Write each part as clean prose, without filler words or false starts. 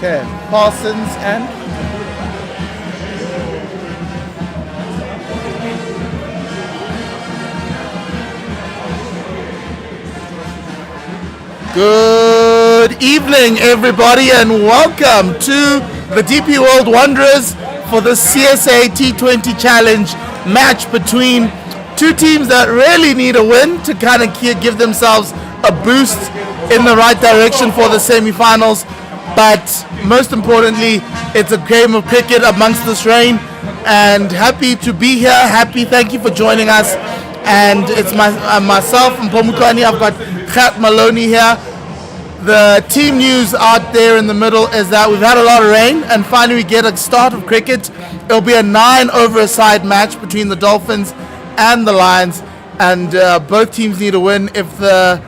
Okay, Parsons and good evening, everybody, and welcome to the DP World Wanderers for the CSA T20 Challenge match between two teams that really need a win to kind of give themselves a boost in the right direction for the semi-finals. But most importantly, it's a game of cricket amongst this rain, and happy to be here. Thank you for joining us. And it's myself and Pomukani. I've got Khat Maloney here. The team news out there in the middle is that we've had a lot of rain, and finally we get a start of cricket. It'll be a 9-over-a-side match between the Dolphins and the Lions, and both teams need a win. If the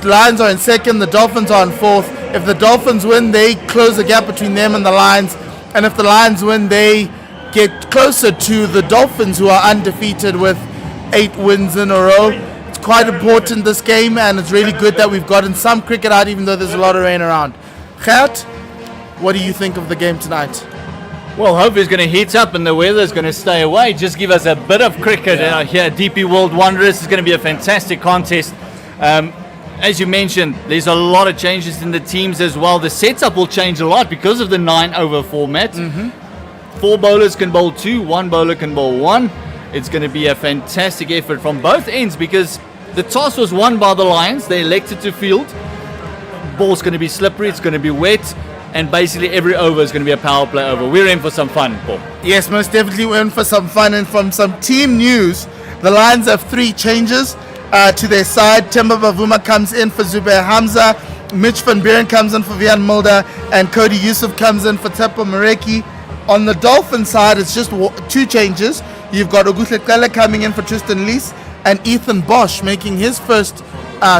Lions are in second, the Dolphins are in fourth. If the Dolphins win, they close the gap between them and the Lions, and if the Lions win, they get closer to the Dolphins, who are undefeated with 8 wins in a row. It's quite important, this game, and it's really good that we've gotten some cricket out, even though there's a lot of rain around. Gert, what do you think of the game tonight? Well, hopefully it's going to heat up and the weather's going to stay away. Just give us a bit of cricket here at DP World Wanderers. It's going to be a fantastic contest. As you mentioned, there's a lot of changes in the teams as well. The setup will change a lot because of the 9-over format. 4 bowlers can bowl 2, 1 bowler can bowl 1. It's going to be a fantastic effort from both ends because the toss was won by the Lions. They elected to field. Ball's going to be slippery, it's going to be wet, and basically every over is going to be a power play over. We're in for some fun, Paul. Yes, most definitely we're in for some fun. And from some team news, the Lions have 3 changes to their side. Temba Bavuma comes in for Zubair Hamza, Mitch van Buren comes in for Vian Mulder, and Cody Yusuf comes in for Tepo Mareki. On the Dolphin side, it's just 2 changes. You've got Oguhle Kele coming in for Tristan Lees, and Ethan Bosch making his first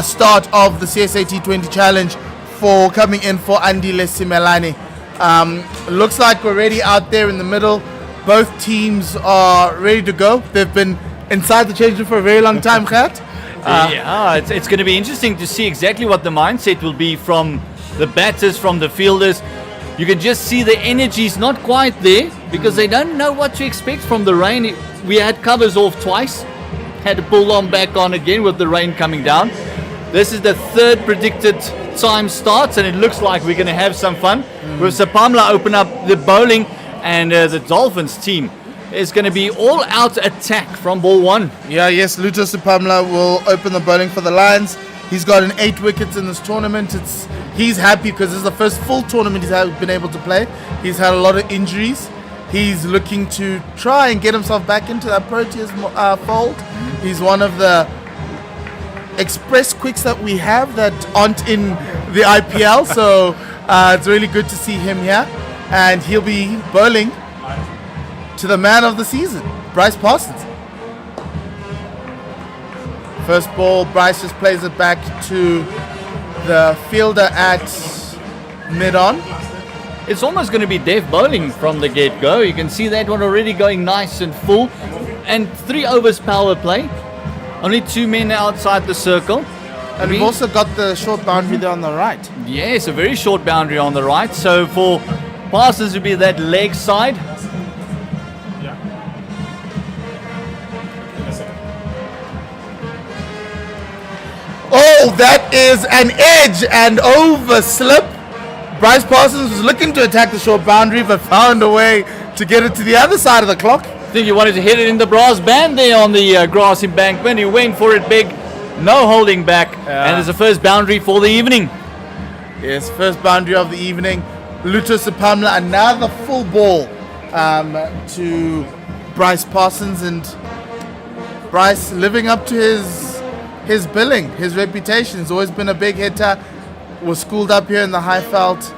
start of the CSA T20 Challenge for coming in for Andile Simelane. Looks like we're ready out there in the middle. Both teams are ready to go. They've been inside the change room for a very long time, Gert. It's going to be interesting to see exactly what the mindset will be from the batters, from the fielders. You can just see the energy's not quite there because they don't know what to expect from the rain. We had covers off twice, had to pull them back on again with the rain coming down. This is the 3rd predicted time starts, and it looks like we're going to have some fun. With Sapamla open up the bowling, and the Dolphins team is going to be all out attack from ball 1. Yes, Luto Sapamla will open the bowling for the Lions. He's gotten 8 wickets in this tournament. He's happy because this is the first full tournament he's been able to play. He's had a lot of injuries. He's looking to try and get himself back into that Proteas fold. He's one of the express quicks that we have that aren't in the IPL, so it's really good to see him here, and he'll be bowling to the man of the season, Bryce Parsons. First ball, Bryce just plays it back to the fielder at mid-on. It's almost going to be deaf bowling from the get-go. You can see that one already going nice and full, and 3 overs power play. Only 2 men outside the circle. And we've also got the short boundary there on the right. Yes, a very short boundary on the right. So for Parsons to be that leg side. Oh, that is an edge and overslip. Bryce Parsons was looking to attack the short boundary, but found a way to get it to the other side of the clock. I think he wanted to hit it in the brass band there on the grass embankment. He went for it big, no holding back, and it's the first boundary for the evening. Yes, first boundary of the evening. Luto Sapamla, another full ball to Bryce Parsons, and Bryce living up to his billing, his reputation. He's always been a big hitter. Was schooled up here in the Highveld.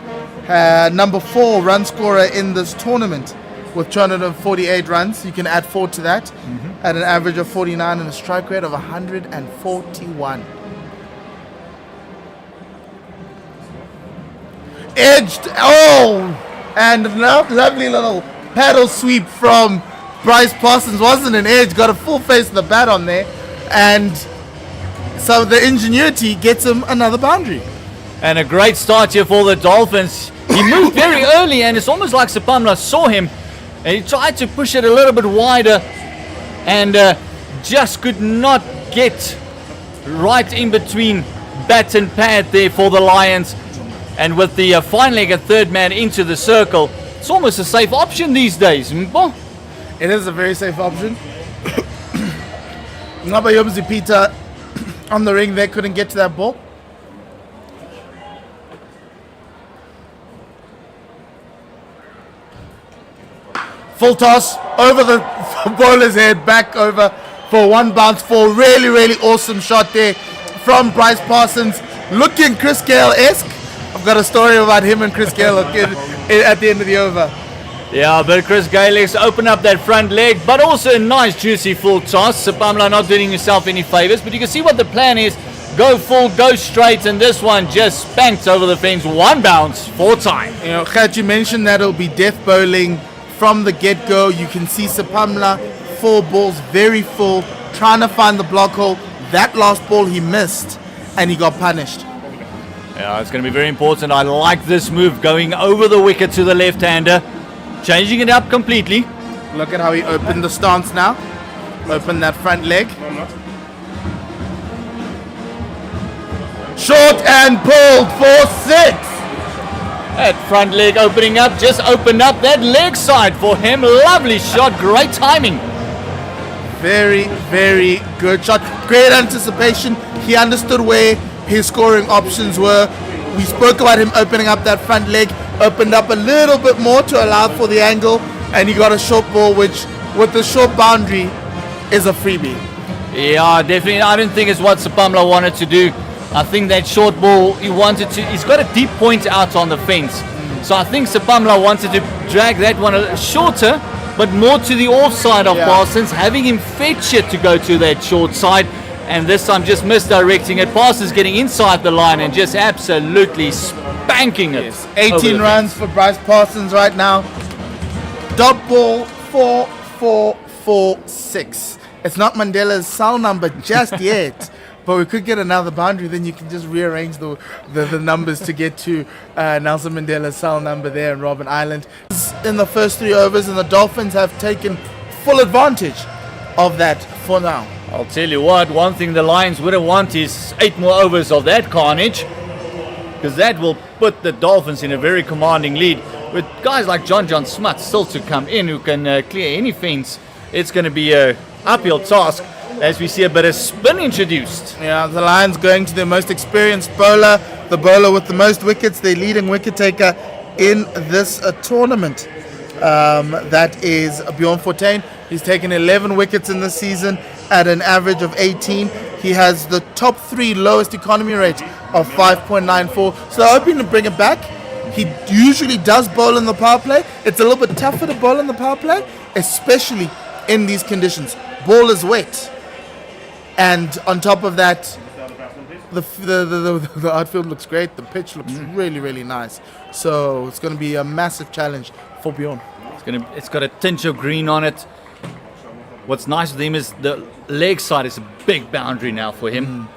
Number 4 run scorer in this tournament with 248 runs. You can add 4 to that at an average of 49 and a strike rate of 141. Edged, and a lovely little paddle sweep from Bryce Parsons. Wasn't an edge, got a full face of the bat on there, and so the ingenuity gets him another boundary. And a great start here for the Dolphins. He moved very early, and it's almost like Sapamla saw him, and he tried to push it a little bit wider, and just could not get right in between bat and pad there for the Lions. And with the fine leg, a third man into the circle, it's almost a safe option these days. Mpo? It is a very safe option. Ngabayomzi Peter on the ring there, couldn't get to that ball. Full toss over the bowler's head, back over for one bounce for really, really awesome shot there from Bryce Parsons. Looking Chris Gale-esque. I've got a story about him and Chris Gale at the end of the over. Yeah, but Chris Gale-esque open up that front leg, but also a nice juicy full toss. Sapamla not doing himself any favors, but you can see what the plan is. Go full, go straight, and this one just spanked over the fence. One bounce, 4 time. You know, Khat, you mentioned that it'll be death bowling from the get-go. You can see Sapamla, 4 balls, very full, trying to find the block hole. That last ball he missed, and he got punished. Yeah, it's going to be very important. I like this move, going over the wicket to the left-hander, changing it up completely. Look at how he opened the stance now. Open that front leg. Short and pulled for 6. That front leg opening up, just opened up that leg side for him. Lovely shot, great timing. Very, very good shot. Great anticipation. He understood where his scoring options were. We spoke about him opening up that front leg, opened up a little bit more to allow for the angle, and he got a short ball, which with the short boundary is a freebie. Yeah, definitely. I don't think it's what Sapamla wanted to do. I think that short ball, he's got a deep point out on the fence. So I think Sapamla wanted to drag that one a little shorter, but more to the offside of Parsons, having him fetch it to go to that short side. And this time just misdirecting it. Parsons getting inside the line and just absolutely spanking it. Yes. 18 runs for Bryce Parsons right now. Dot ball 4-4-4-6. It's not Mandela's cell number just yet. But we could get another boundary, then you can just rearrange the numbers to get to Nelson Mandela's cell number there in Robben Island. In the first 3 overs, and the Dolphins have taken full advantage of that for now. I'll tell you what, one thing the Lions wouldn't want is 8 more overs of that carnage, because that will put the Dolphins in a very commanding lead. With guys like John Smuts still to come in who can clear any fence, it's going to be a uphill task. As we see a bit of spin introduced. Yeah, the Lions going to their most experienced bowler, the bowler with the most wickets, their leading wicket taker in this tournament. That is Bjorn Fortuin. He's taken 11 wickets in this season at an average of 18. He has the top 3 lowest economy rate of 5.94. So they're hoping to bring it back. He usually does bowl in the power play. It's a little bit tougher to bowl in the power play, especially in these conditions. Ball is wet. And on top of that, the outfield looks great. The pitch looks really, really nice. So it's going to be a massive challenge for Bjorn. It's got a tinge of green on it. What's nice with him is the leg side is a big boundary now for him.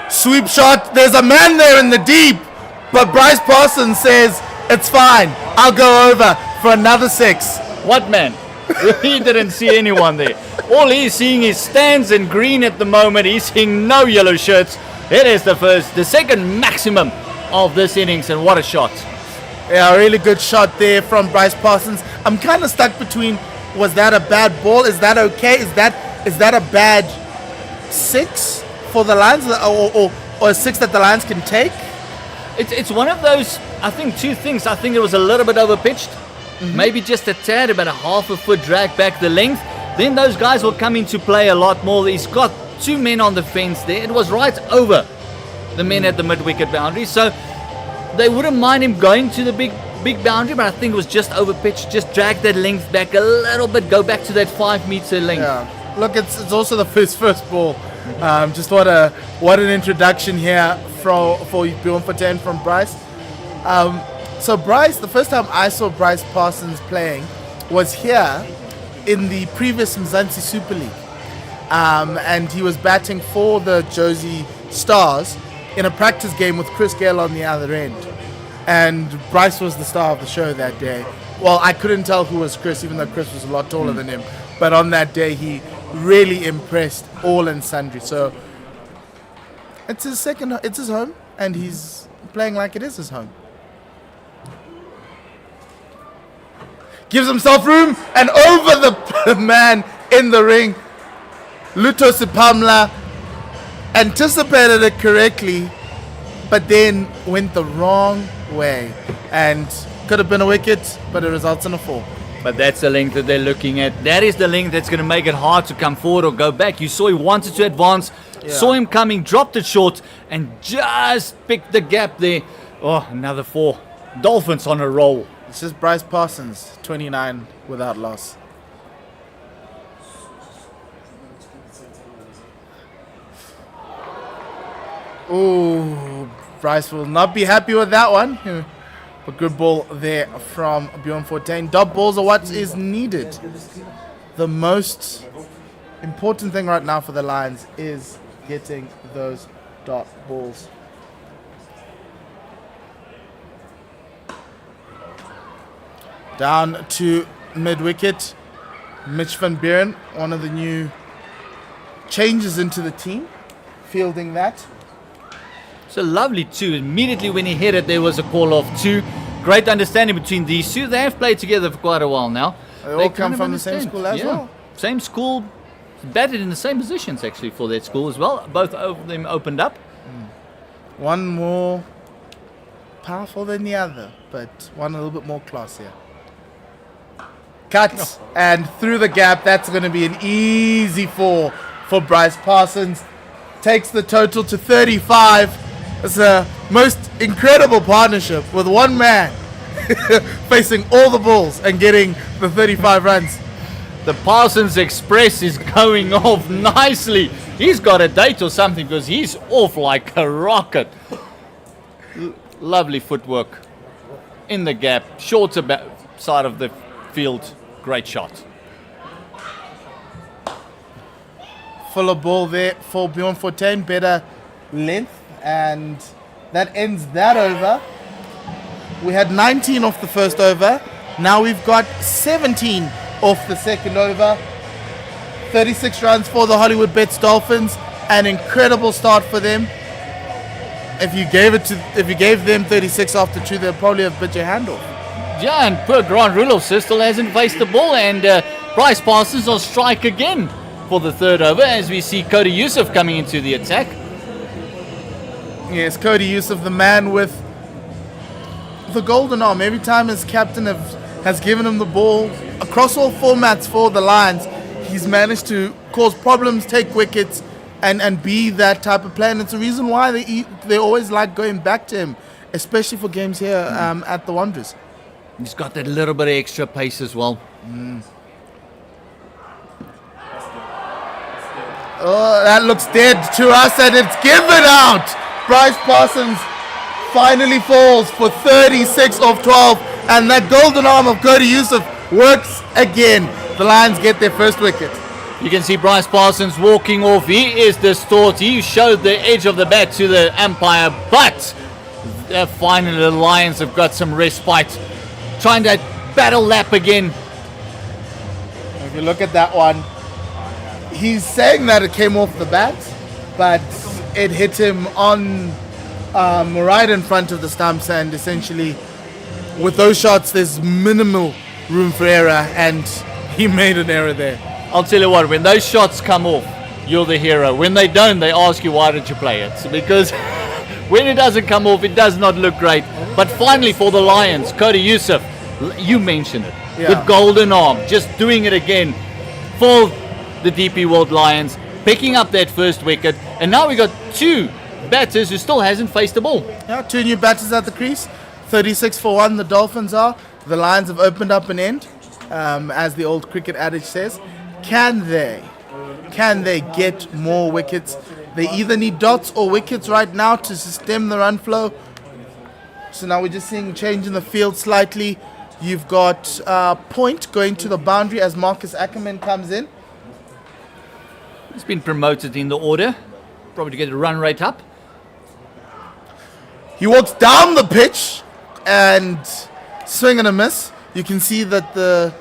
Sweep shot. There's a man there in the deep. But Bryce Parsons says, it's fine. I'll go over for another 6. What man? He didn't see anyone there. All he's seeing is stands in green at the moment. He's seeing no yellow shirts. It is the second maximum of this innings, and what a shot. Yeah, a really good shot there from Bryce Parsons. I'm kind of stuck between, was that a bad ball? Is that okay? Is that a bad 6 for the Lions, or a 6 that the Lions can take? It's one of those, I think, 2 things. I think it was a little bit overpitched. Maybe just a tad, about a half a foot drag back the length. Then those guys will come into play a lot more. He's got 2 men on the fence there. It was right over the men at the mid-wicket boundary. So they wouldn't mind him going to the big boundary, but I think it was just overpitched. Just drag that length back a little bit. Go back to that 5-meter length. Yeah. Look, it's also the first ball. Just what an introduction here for Bjorn Fortuin from Bryce. So Bryce, the first time I saw Bryce Parsons playing was here in the previous Mzansi Super League. And he was batting for the Jozi Stars. in a practice game with Chris Gale on the other end. And Bryce was the star of the show that day. Well, I couldn't tell who was Chris, even though Chris was a lot taller than him. But on that day, he really impressed all and sundry. So it's his home, and he's playing like it is his home. Gives himself room, and over the man in the ring. Luto Sipamla anticipated it correctly, but then went the wrong way. And could have been a wicket, but it results in a 4. But that's the length that they're looking at. That is the length that's going to make it hard to come forward or go back. You saw he wanted to advance, saw him coming, dropped it short, and just picked the gap there. Oh, another 4. Dolphins on a roll. It's just Bryce Parsons, 29 without loss. Ooh, Bryce will not be happy with that one. A good ball there from Bjorn Fortuin. Dot balls are what is needed. The most important thing right now for the Lions is getting those dot balls. Down to mid-wicket, Mitch van Buren, one of the new changes into the team, fielding that. It's a lovely 2. Immediately when he hit it, there was a call of 2. Great understanding between these two. They have played together for quite a while now. They all come from the same school as well. Same school, batted in the same positions actually for that school as well. Both of them opened up. One more powerful than the other, but one a little bit more classier. Cut and through the gap. That's going to be an easy 4 for Bryce Parsons. Takes the total to 35. It's a most incredible partnership with one man facing all the balls and getting the 35 runs. The Parsons Express is going off nicely. He's got a date or something because he's off like a rocket. Lovely footwork in the gap, short side of the field. Great shot. Fuller ball there for Bjorn Fortuin, better length, and that ends that over. We had 19 off the first over. Now we've got 17 off the second over. 36 runs for the Hollywoodbets Dolphins. An incredible start for them. If you gave them 36 after 2, they'll probably have bit your hand off. Yeah, and poor Grant Rudolph still hasn't faced the ball, and Bryce Parsons on strike again for the third over as we see Cody Youssef coming into the attack. Yes, Cody Youssef, the man with the golden arm. Every time his captain has given him the ball across all formats for the Lions, he's managed to cause problems, take wickets, and be that type of player. And it's the reason why they always like going back to him, especially for games here at the Wanderers. He's got that little bit of extra pace as well. Oh, that looks dead to us, and it's given out. Bryce Parsons finally falls for 36 off 12, and that golden arm of Cody Youssef works again. The Lions get their first wicket. You can see Bryce Parsons walking off. He is distraught. He showed the edge of the bat to the umpire, but finally the Lions have got some respite. Trying to battle lap again. If you look at that one, he's saying that it came off the bat, but it hit him on right in front of the stumps, and essentially with those shots there's minimal room for error, and he made an error there. I'll tell you what, when those shots come off, you're the hero. When they don't, they ask you why did you play it. So because when it doesn't come off, it does not look great. But finally for the Lions, Cody Youssef, you mentioned it, the golden arm, just doing it again for the DP World Lions, picking up that first wicket, and now we got 2 batters who still hasn't faced the ball. Yeah, 2 new batters at the crease, 36 for 1 the Dolphins are. The Lions have opened up an end, as the old cricket adage says. Can they get more wickets? They either need dots or wickets right now to stem the run flow. So now we're just seeing change in the field slightly. You've got Point going to the boundary as Marcus Ackerman comes in. He's been promoted in the order, probably to get the run rate up. He walks down the pitch and swing and a miss. You can see that the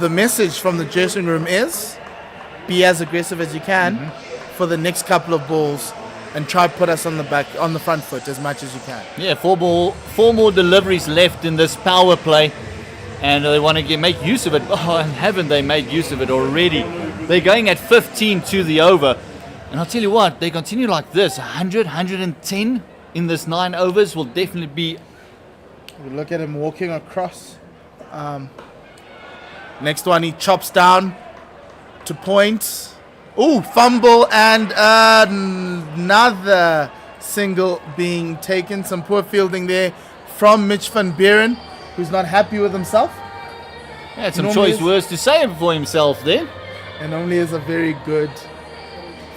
message from the dressing room is be as aggressive as you can for the next couple of balls and try put us on the front foot as much as you can. Yeah, four more deliveries left in this power play, and they want to make use of it. Oh, and haven't they made use of it already? They're going at 15 to the over, and I'll tell you what, they continue like this, 100, 110 in this 9 overs will definitely be. We look at him walking across. Next one, he chops down to point. Ooh, fumble and another single being taken. Some poor fielding there from Mitch van Buren, who's not happy with himself. Yeah, some choice words to say for himself there. And only is a very good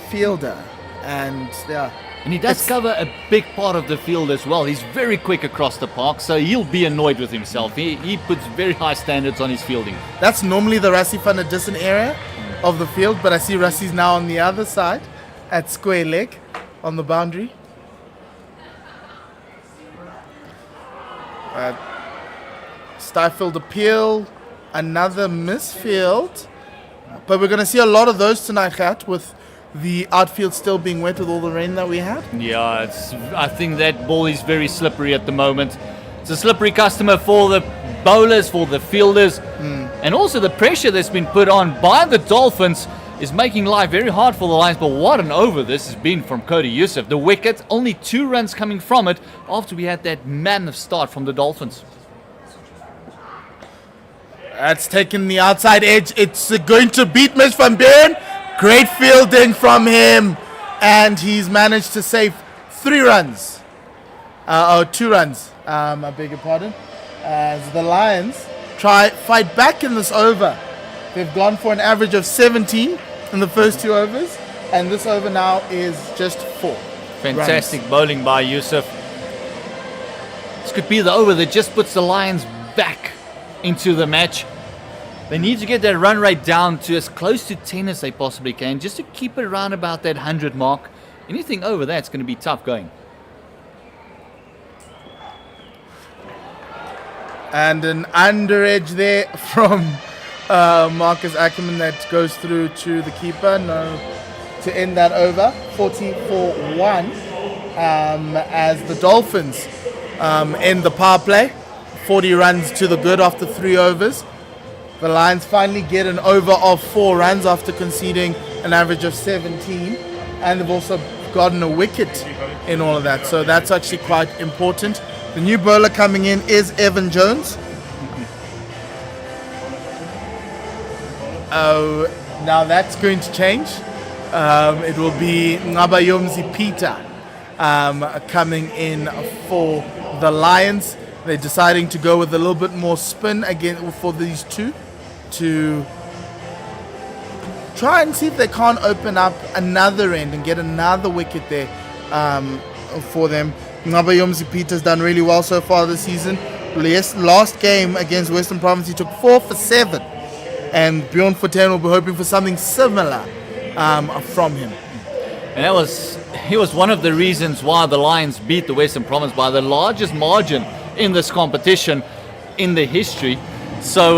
fielder. And yeah. And he does cover a big part of the field as well. He's very quick across the park, so he'll be annoyed with himself. He puts very high standards on his fielding. That's normally the Rassie van der Dussen area of the field, but I see Rassie's now on the other side at square leg on the boundary. Stifled appeal, another misfield. But we're going to see a lot of those tonight, Gert, with the outfield still being wet with all the rain that we had. Yeah, I think that ball is very slippery at the moment. It's a slippery customer for the bowlers, for the fielders, and also the pressure that's been put on by the Dolphins is making life very hard for the Lions. But what an over this has been from Cody Youssef. The wicket, only 2 runs coming from it after we had that mammoth start from the Dolphins. That's taken the outside edge. It's going to beat Mitch van Buren. Great fielding from him, and he's managed to save 3 runs. 2 runs, I beg your pardon. As the Lions fight back in this over. They've gone for an average of 17 in the first 2 overs, and this over now is just 4. Fantastic runs. bowling by Youssef. This could be the over that just puts the Lions back into the match. They need to get their run rate down to as close to 10 as they possibly can, just to keep it around about that 100 mark. Anything over that's going to be tough going. And an under edge there from Marcus Ackerman that goes through to the keeper. No, to end that over. 40-1 as the Dolphins end the power play. 40 runs to the good after 3 overs. The Lions finally get an over of 4 runs after conceding an average of 17. And they've also gotten a wicket in all of that. So that's actually quite important. The new bowler coming in is Evan Jones. Oh, now that's going to change. It will be Ngabayomzi Peter coming in for the Lions. They're deciding to go with a little bit more spin again for these two to try and see if they can't open up another end and get another wicket there for them. Ngabayomzi Peter's done really well so far this season. Last game against Western Province, he took 4 for 7. And Bjorn Fortuin will be hoping for something similar from him. And he was one of the reasons why the Lions beat the Western Province by the largest margin in this competition in the history. So,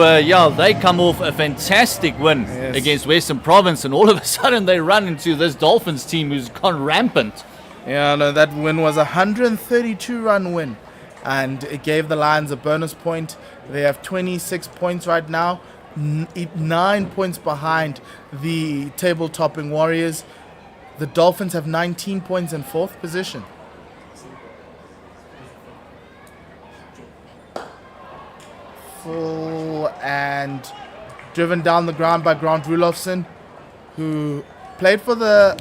they come off a fantastic win against Western Province, and all of a sudden they run into this Dolphins team who's gone rampant. Yeah, no, that win was a 132-run win, and it gave the Lions a bonus point. They have 26 points right now, 9 points behind the table-topping Warriors. The Dolphins have 19 points in 4th position. Full and driven down the ground by Grant Rulofsson, who played for the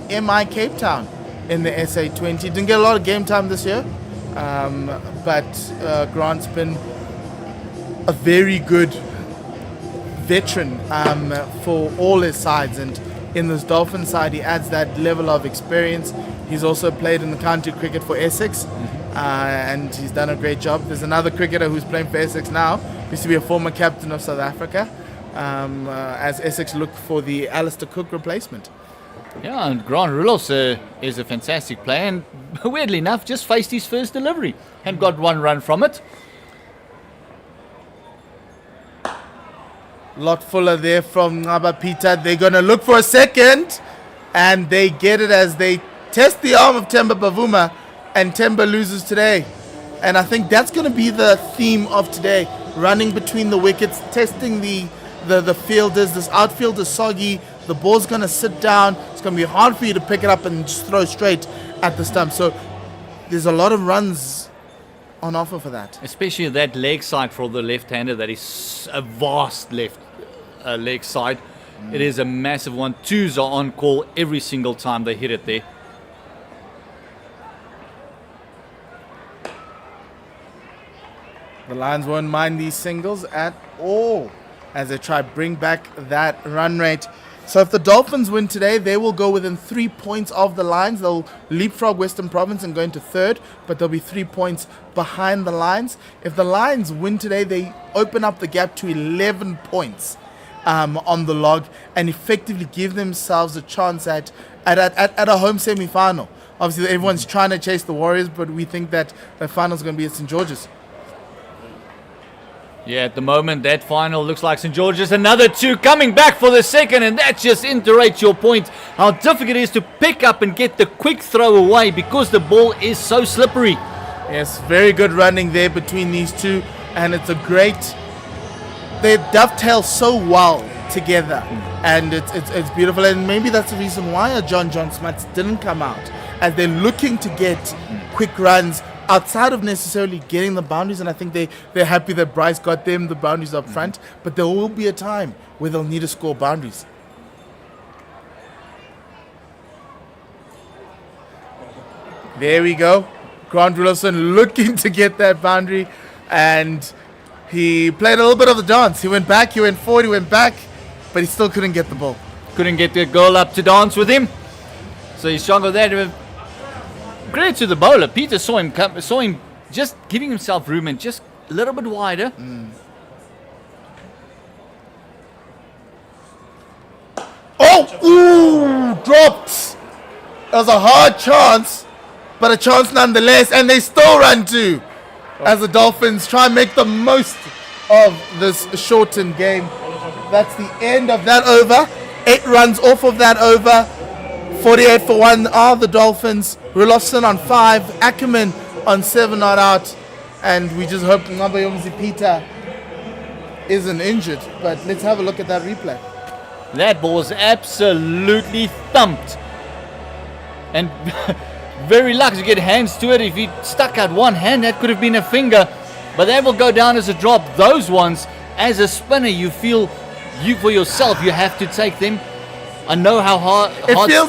MI Cape Town in the SA 20. Didn't get a lot of game time this year, but Grant's been a very good veteran for all his sides, and in this Dolphin side he adds that level of experience. He's also played in the county cricket for Essex, and he's done a great job. There's another cricketer who's playing for Essex now, used to be a former captain of South Africa, as Essex look for the Alistair Cook replacement. Yeah, and Grant Rulos is a fantastic player, and weirdly enough, just faced his first delivery and got one run from it. Lot fuller there from Ngaba Peter. They're going to look for a second, and they get it as they test the arm of Temba Bavuma, and Temba loses today. And I think that's going to be the theme of today. Running between the wickets, testing the fielders. This outfield is soggy. The ball's going to sit down. It's going to be hard for you to pick it up and just throw straight at the stump. So there's a lot of runs on offer for that. Especially that leg side for the left-hander. That is a vast left leg side. It is a massive one. Twos are on call every single time they hit it there. The Lions won't mind these singles at all as they try to bring back that run rate. So if the Dolphins win today, they will go within 3 points of the Lions. They'll leapfrog Western Province and go into third, but they'll be 3 points behind the Lions. If the Lions win today, they open up the gap to 11 points on the log and effectively give themselves a chance at a home semi-final. Obviously, everyone's trying to chase the Warriors, but we think that the final is going to be at St. George's. Yeah, at the moment, that final looks like St. George's. Another two coming back for the second, and that just iterates your point. How difficult it is to pick up and get the quick throw away because the ball is so slippery. Yes, very good running there between these two, and it's a great... They dovetail so well together, and it's beautiful. And maybe that's the reason why John Smuts didn't come out, as they're looking to get quick runs outside of necessarily getting the boundaries, and I think they're happy that Bryce got them the boundaries up front, but there will be a time where they'll need to score boundaries. There we go. Grant Wilson looking to get that boundary, and he played a little bit of the dance. He went back, he went forward, he went back, but he still couldn't get the ball. Couldn't get the girl up to dance with him, so he struggled there. Credit to the bowler. Peter saw him just giving himself room and just a little bit wider. Oh, ooh, dropped. That was a hard chance, but a chance nonetheless, and they still run two as the Dolphins try and make the most of this shortened game. That's the end of that over. 8 runs off of that over. 48 for 1 are the Dolphins. Rulofson on 5, Ackerman on 7 not out, and we just hope Ngabayomzi Peter isn't injured. But let's have a look at that replay. That ball was absolutely thumped, and very lucky to get hands to it. If he stuck out one hand, that could have been a finger, but that will go down as a drop. Those ones, as a spinner, you feel for yourself, you have to take them. I know how hard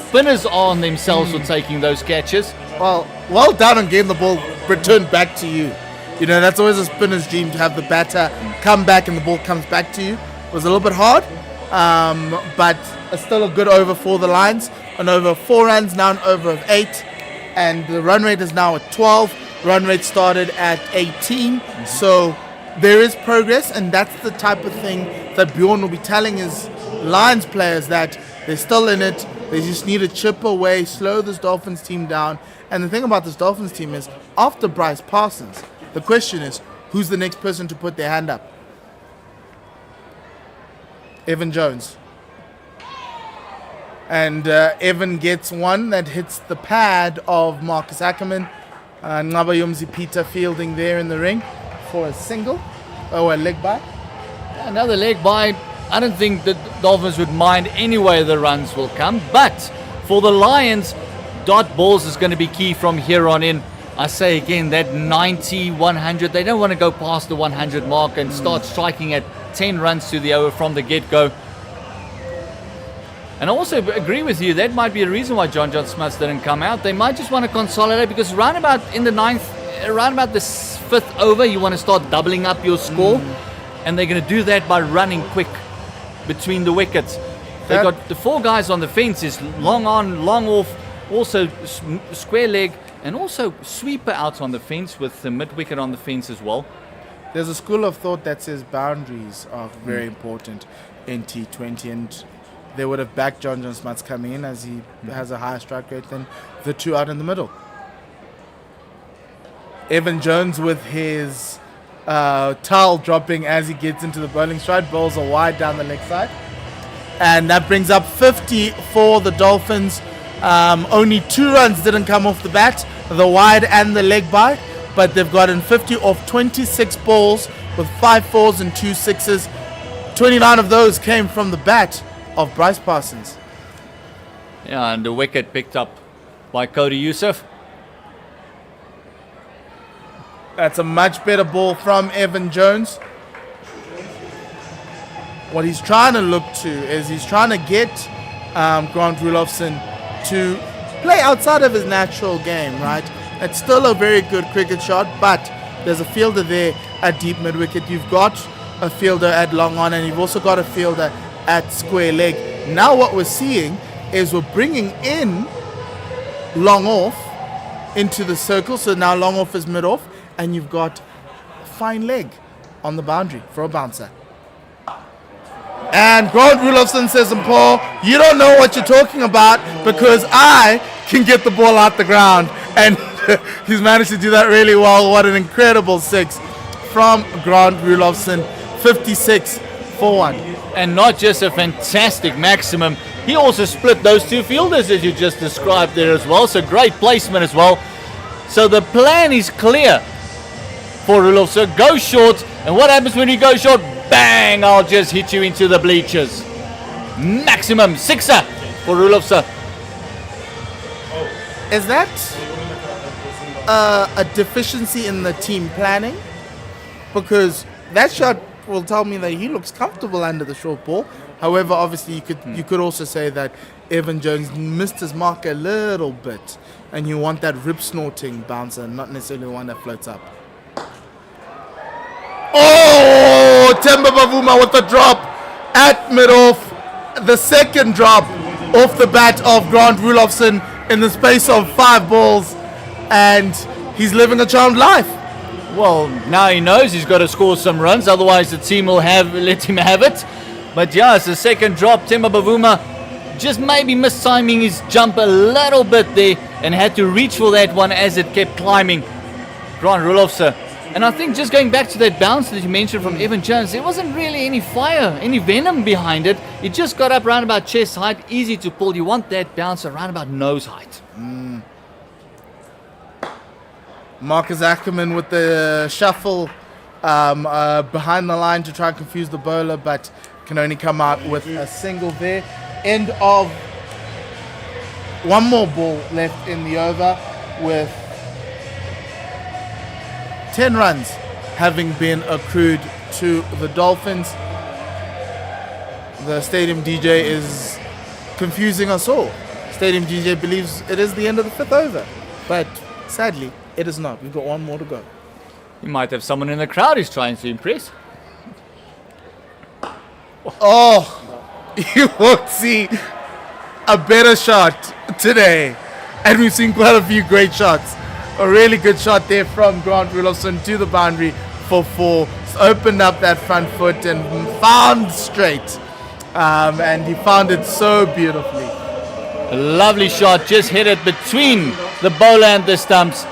spinners are on themselves for taking those catches. Well done on getting the ball returned back to you. You know, that's always a spinner's dream, to have the batter come back and the ball comes back to you. It was a little bit hard, but still a good over for the Lions. An over of 4 runs, now an over of 8. And the run rate is now at 12. Run rate started at 18. So there is progress, and that's the type of thing that Bjorn will be telling his Lions players, that they're still in it. They just need to chip away, slow this Dolphins team down. And the thing about this Dolphins team is, after Bryce Parsons, the question is, who's the next person to put their hand up? Evan Jones. And Evan gets one that hits the pad of Marcus Ackerman. Ngabayomzi Peter fielding there in the ring for a single. Oh, a leg by. Another leg by. I don't think the Dolphins would mind anyway the runs will come. But for the Lions, dot balls is going to be key from here on in. I say again, that 90, 100, they don't want to go past the 100 mark and start striking at 10 runs to the over from the get-go. And I also agree with you, that might be a reason why John Smuts didn't come out. They might just want to consolidate, because around about in the 9th, around about the 5th over, you want to start doubling up your score. And they're going to do that by running quick between the wickets. They've got the 4 guys on the fences, long on, long off, also square leg, and also sweeper out on the fence with the mid-wicket on the fence as well. There's a school of thought that says boundaries are very important in T20, and they would have backed John Smuts coming in, as he has a higher strike rate than the two out in the middle. Evan Jones with his towel dropping as he gets into the bowling stride, bowls a wide down the leg side. And that brings up 50 for the Dolphins. Only 2 runs didn't come off the bat, the wide and the leg by, but they've gotten 50 off 26 balls with 5 fours and 2 sixes. 29 of those came from the bat of Bryce Parsons. Yeah, and the wicket picked up by Cody Youssef. That's a much better ball from Evan Jones. What he's trying to look to is he's trying to get Grant Rudolphson to play outside of his natural game, right? It's still a very good cricket shot, but there's a fielder there at deep mid-wicket. You've got a fielder at long on, and you've also got a fielder at square leg. Now what we're seeing is we're bringing in long off into the circle. So now long off is mid off, and you've got fine leg on the boundary for a bouncer. And Grant Rudolphson says, Paul, you don't know what you're talking about because I can get the ball out the ground. And he's managed to do that really well. What an incredible 6 from Grant Rudolphson. 56 for 1. And not just a fantastic maximum, he also split those 2 fielders as you just described there as well. So great placement as well. So the plan is clear for Rudolphson. Go short. And what happens when you go short? Bang! I'll just hit you into the bleachers. Maximum 6er for Rudolphson. Is that a deficiency in the team planning? Because that shot will tell me that he looks comfortable under the short ball. However, obviously you could also say that Evan Jones missed his mark a little bit, and you want that rip snorting bouncer, not necessarily one that floats up. Oh, Temba Bavuma with the drop at mid-off. The second drop off the bat of Grant Rudolphson in the space of 5 balls. And he's living a charmed life. Well, now he knows he's got to score some runs. Otherwise, the team will let him have it. But yeah, it's the second drop. Temba Bavuma just maybe mistiming his jump a little bit there and had to reach for that one as it kept climbing. Grant Rudolphson. And I think just going back to that bounce that you mentioned from Evan Jones, there wasn't really any fire, any venom behind it. It just got up around about chest height, easy to pull. You want that bounce around about nose height. Marcus Ackerman with the shuffle behind the line to try and confuse the bowler, but can only come out with a single there. End of one more ball left in the over with 10 runs having been accrued to the Dolphins. The stadium DJ is confusing us all. Stadium DJ believes it is the end of the 5th over, but sadly it is not. We've got one more to go. You might have someone in the crowd who's trying to impress. Oh, you won't see a better shot today. And we've seen quite a few great shots. A really good shot there from Grant Rudolphson to the boundary for 4. It's opened up that front foot and found straight. And he found it so beautifully. A lovely shot, just hit it between the bowler and the stumps.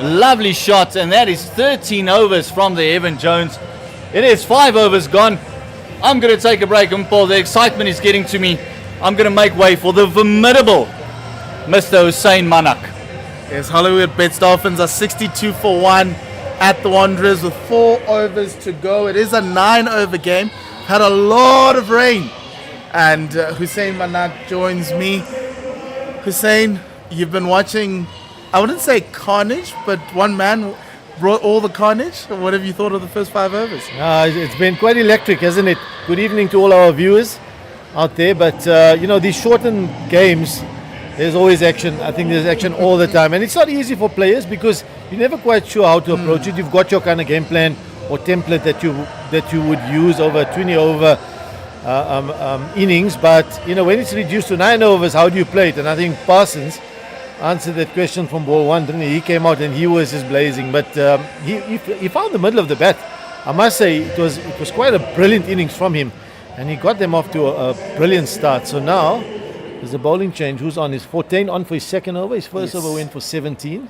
Lovely shot, and that is 13 overs from the Evan Jones. It is 5 overs gone. I'm going to take a break, Paul. The excitement is getting to me. I'm going to make way for the formidable Mr. Hussein Manak. Yes, Hollywoodbets Dolphins are 62 for 1 at the Wanderers with 4 overs to go. It is a 9-over game. Had a lot of rain. And Hussein Manak joins me. Hussein, you've been watching, I wouldn't say carnage, but one man brought all the carnage. What have you thought of the first 5 overs? It's been quite electric, hasn't it? Good evening to all our viewers out there. But, these shortened games, there's always action. I think there's action all the time. And it's not easy for players because you're never quite sure how to approach it. You've got your kind of game plan or template that you would use over 20 over innings. But, when it's reduced to 9 overs, how do you play it? And I think Parsons answered that question from ball 1, didn't he? He came out and he was just blazing. But he found the middle of the bat. I must say it was quite a brilliant innings from him. And he got them off to a brilliant start. So now there's a bowling change. Who's on? Is 14 on for his second over. His first over went for 17.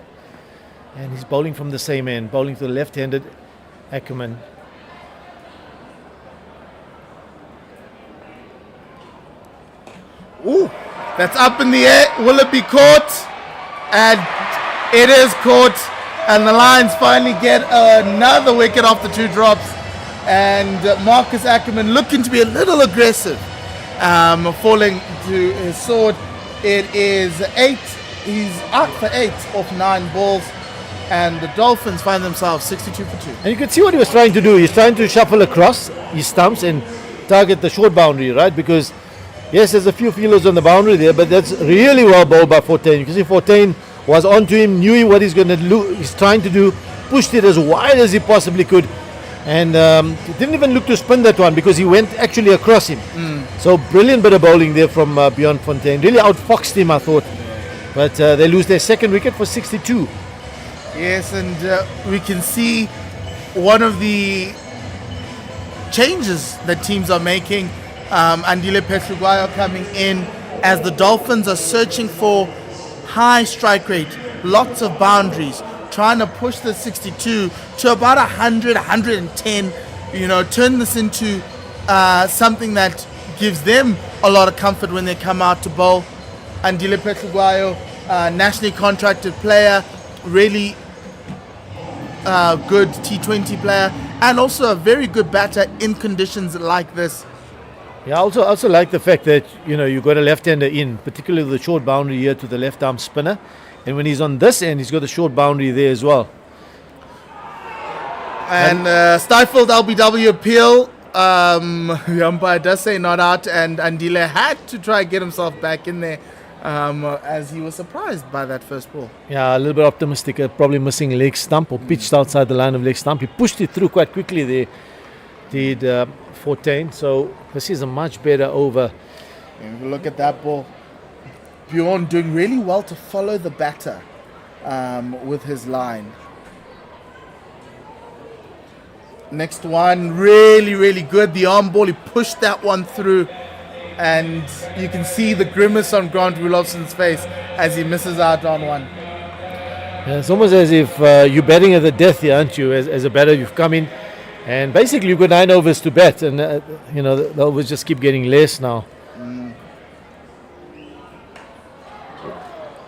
And he's bowling from the same end, bowling to the left-handed Ackerman. Ooh, that's up in the air. Will it be caught? And it is caught. And the Lions finally get another wicket off the 2 drops. And Marcus Ackerman looking to be a little aggressive, falling to his sword. It is 8. He's out for 8 off 9 balls. And the Dolphins find themselves 62 for 2. And you can see what he was trying to do. He's trying to shuffle across his stumps and target the short boundary, right? Because, yes, there's a few feelers on the boundary there, but that's really well bowled by 14. You can see 14 was onto him, knew what he's going to do. He's trying to do, pushed it as wide as he possibly could. And didn't even look to spin that one because he went actually across him. So brilliant bit of bowling there from Bjorn Fontaine. Really outfoxed him, I thought. But they lose their second wicket for 62. Yes, and we can see one of the changes that teams are making. Andile Petruguayo coming in as the Dolphins are searching for high strike rate, lots of boundaries, trying to push the 62 to about 100, 110, turn this into something that gives them a lot of comfort when they come out to bowl. Andile Petruguayo, nationally contracted player, really good T20 player, and also a very good batter in conditions like this. Yeah, I also like the fact that, you got a left-hander in, particularly the short boundary here to the left-arm spinner. And when he's on this end, he's got a short boundary there as well. And stifled LBW appeal. The umpire does say not out, and Andile had to try and get himself back in there as he was surprised by that first ball. Yeah, a little bit optimistic, probably missing leg stump or pitched outside the line of leg stump. He pushed it through quite quickly there, did 14. So this is a much better over. And if you look at that ball, Bjorn doing really well to follow the batter with his line. Next one, really, really good. The arm ball, he pushed that one through. And you can see the grimace on Grant Rudolphson's face as he misses out on one. Yeah, it's almost as if you're batting at the death here, aren't you? As a batter, you've come in. And basically, you've got 9 overs to bat. And, the overs just keep getting less now.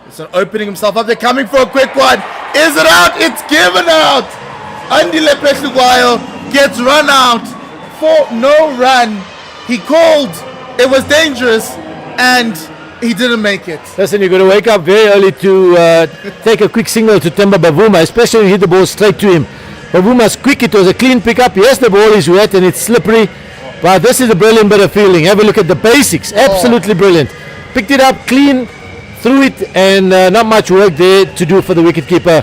So opening himself up, they're coming for a quick one. Is it out? It's given out. Andile Petruguayo gets run out for no run. He called, it was dangerous, and he didn't make it. Listen, you've got to wake up very early to take a quick signal to Temba Bavuma, especially when you hit the ball straight to him. Bavuma's quick, it was a clean pickup. Yes, the ball is wet and it's slippery, but this is a brilliant bit of fielding. Have a look at the basics, absolutely brilliant. Picked it up clean, threw it, and not much work there to do for the wicketkeeper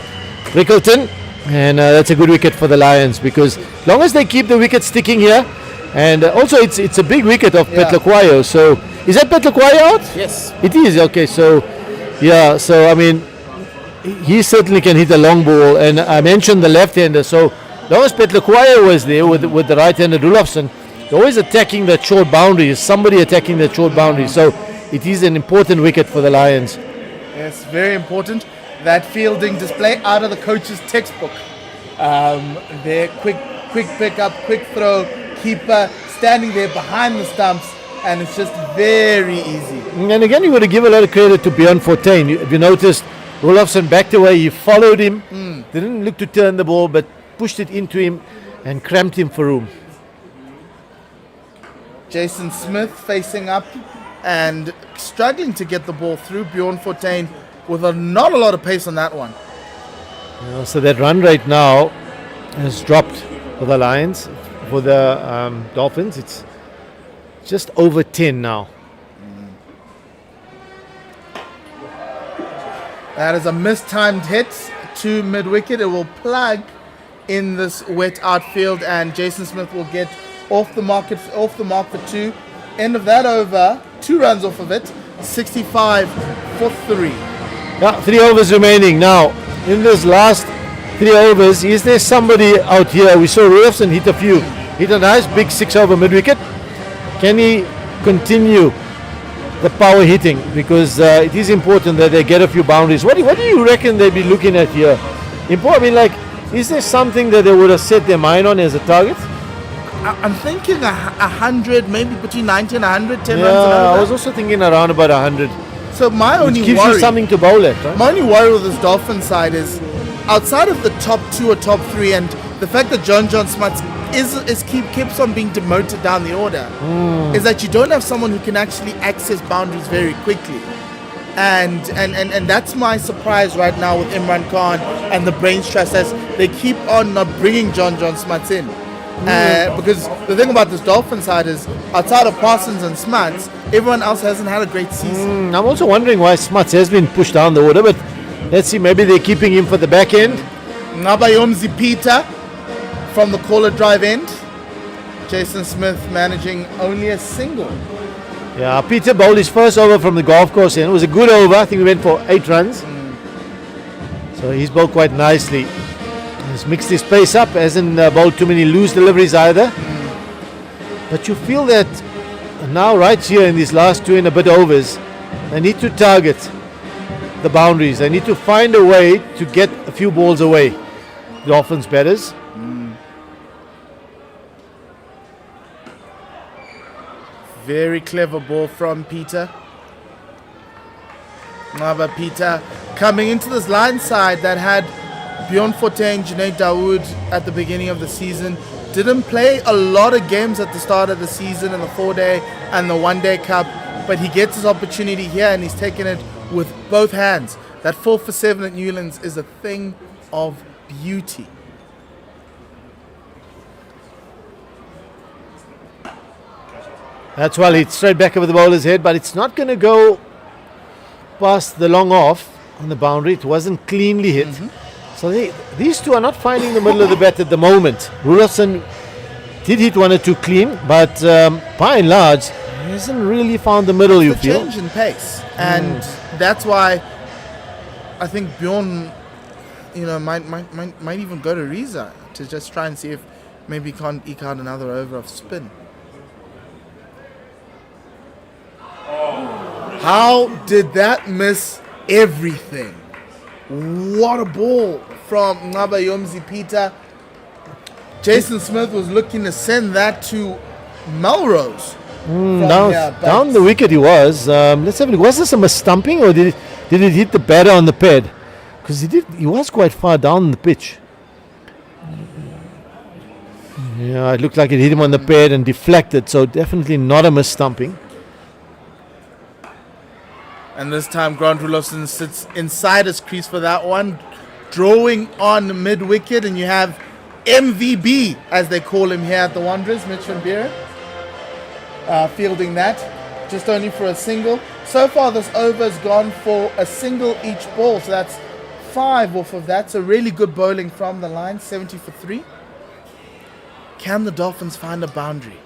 Rickleton, and that's a good wicket for the Lions, because as long as they keep the wicket sticking here, and also it's a big wicket of Petruguayo. So is that Petruguayo out? Yes, it is. Okay, so yeah, so I mean, he certainly can hit a long ball, and I mentioned the left-hander, so as long as Petruguayo was there with the right-hander Rudolphson, they're always attacking that short boundary. Somebody attacking that short boundary, so it is an important wicket for the Lions. Yes, very important. That fielding display out of the coach's textbook. Their quick pickup, quick throw, keeper standing there behind the stumps, and it's just very easy. And again, you got to give a lot of credit to Bjorn Fontaine. If you noticed, Rudolphson backed away, he followed him, didn't look to turn the ball, but pushed it into him and cramped him for room. Jason Smith facing up and struggling to get the ball through. Bjorn Fontaine with not a lot of pace on that one. So that run rate now has dropped for the Lions. For the Dolphins, it's just over 10 now. That is a mistimed hit to mid-wicket. It will plug in this wet outfield, and Jason Smith will get off the mark for 2. End of that over, 2 runs off of it, 65 for 3. Yeah, 3 overs remaining. Now, in this last 3 overs, is there somebody out here? We saw Rudolphson hit a nice big 6 over mid-wicket. Can he continue the power hitting? Because it is important that they get a few boundaries. What do you reckon they'd be looking at here? I mean, like, is there something that they would have set their mind on as a target? I'm thinking 100, maybe between 90 and 100, 10 Yeah, runs and over. I was also thinking around about 100. So my only Which gives worry, you something to bowl at, right? my only worry with this Dolphins side is outside of the top 2 or top 3, and the fact that John Smuts keeps on being demoted down the order, is that you don't have someone who can actually access boundaries very quickly. And that's my surprise right now with Imran Khan and the Brains Trust, as they keep on not bringing John Smuts in. Because the thing about this Dolphin side is, outside of Parsons and Smuts, everyone else hasn't had a great season. I'm also wondering why Smuts has been pushed down the order, but let's see, maybe they're keeping him for the back end. Nabayomzi Peter from the caller drive end. Jason Smith managing only a single. Yeah, Peter bowled his first over from the golf course, and it was a good over. I think we went for 8 runs. So he's bowled quite nicely. He's mixed his pace up, hasn't bowled too many loose deliveries either. But you feel that now right here in these last 2 and a bit overs, they need to target the boundaries. They need to find a way to get a few balls away. Dolphins batters. Very clever ball from Peter. But Peter coming into this line side that had Bjorn Fortuin, Junaid Dawood at the beginning of the season. Didn't play a lot of games at the start of the season in the 4-day and the 1-day cup, but he gets his opportunity here and he's taken it with both hands. That 4 for 7 at Newlands is a thing of beauty. That's well hit straight back over the bowler's head, but it's not going to go past the long off on the boundary. It wasn't cleanly hit. So these two are not finding the middle of the bat at the moment. Rudolphson did hit 1 or 2 clean, but by and large, he hasn't really found the middle, you The feel. change in pace, and that's why I think Bjorn, might even go to Riza to just try and see if maybe he can't eke out another over of spin. How did that miss everything? What a ball from Nabayomzi Peter. Jason Smith was looking to send that to Melrose. Down the wicket he was. Let's have a look. Was this a mis-stumping, or did it hit the batter on the pad? Because he was quite far down the pitch. Yeah, it looked like it hit him on the pad and deflected, so definitely not a mis-stumping. And this time Grant Rudolphson sits inside his crease for that one, drawing on mid-wicket, and you have MVB, as they call him here at the Wanderers, Mitch van Buren, fielding that, just only for a single. So far this over's gone for a single each ball, so that's 5 off of that. So really good bowling from the line, 70 for 3. Can the Dolphins find a boundary?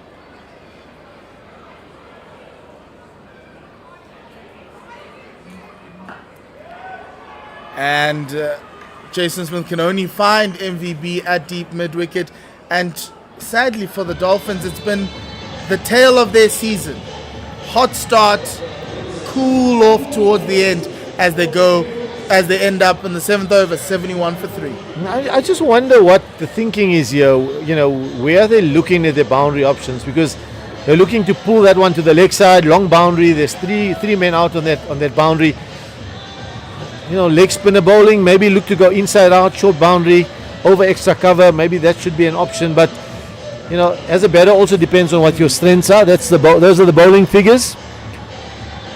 And Jason Smith can only find MVB at deep mid-wicket. And sadly for the Dolphins, it's been the tail of their season. Hot start, cool off towards the end as they end up in the 7th over, 71 for 3. I just wonder what the thinking is here. Where are they looking at their boundary options? Because they're looking to pull that one to the leg side, long boundary. There's three men out on that boundary. Leg spinner bowling, maybe look to go inside out, short boundary, over extra cover. Maybe that should be an option. But as a batter, also depends on what your strengths are. Those are the bowling figures.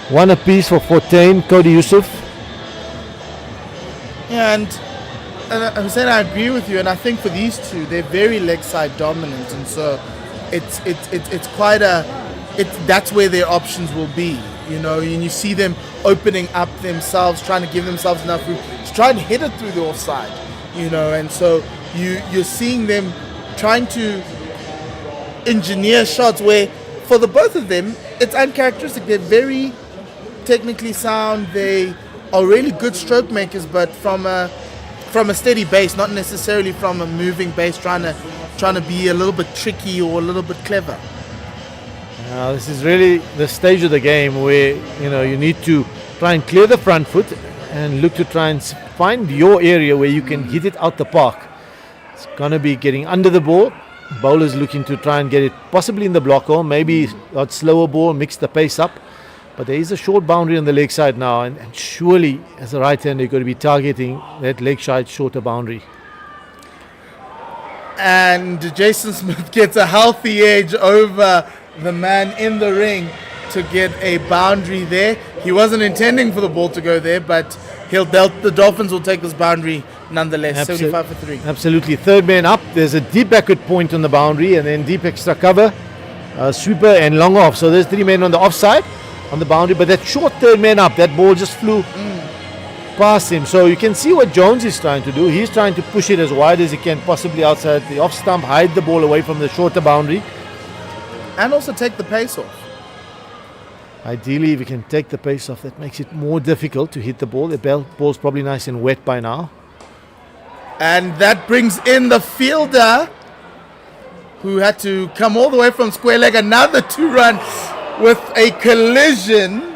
1 apiece for Fortuin, Cody Yusuf. Yeah, and Hussein, I agree with you. And I think for these two, they're very leg side dominant, and so it's quite that's where their options will be. And you see them opening up themselves, trying to give themselves enough room to try and hit it through the offside, and so you're seeing them trying to engineer shots where, for the both of them, it's uncharacteristic. They're very technically sound. They are really good stroke makers, but from a steady base, not necessarily from a moving base, trying to be a little bit tricky or a little bit clever. This is really the stage of the game where you need to try and clear the front foot and look to try and find your area where you can hit it out the park. It's gonna be getting under the ball. Bowlers looking to try and get it possibly in the block hole, maybe a slower ball, mix the pace up. But there is a short boundary on the leg side now, and surely as a right-hander you're going to be targeting that leg side shorter boundary. And Jason Smith gets a healthy edge over the man in the ring to get a boundary there. He wasn't intending for the ball to go there, but the Dolphins will take this boundary nonetheless. 75 for 3. Absolutely. Third man up. There's a deep backward point on the boundary, and then deep extra cover, sweeper and long off. So there's 3 men on the offside on the boundary, but that short third man up, that ball just flew past him. So you can see what Jones is trying to do. He's trying to push it as wide as he can, possibly outside the off stump, hide the ball away from the shorter boundary. And also take the pace off. Ideally, if you can take the pace off, that makes it more difficult to hit the ball. The ball's probably nice and wet by now. And that brings in the fielder, who had to come all the way from square leg. Another 2 run with a collision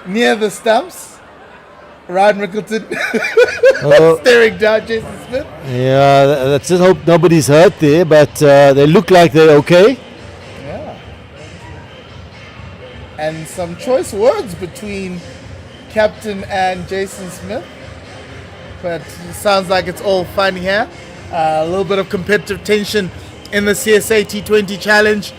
near the stumps. Ryan Rickleton staring down Jason Smith. Yeah, let's just hope nobody's hurt there, but they look like they're okay. And some choice words between Captain and Jason Smith. But it sounds like it's all fun here. A little bit of competitive tension in the CSA T20 challenge.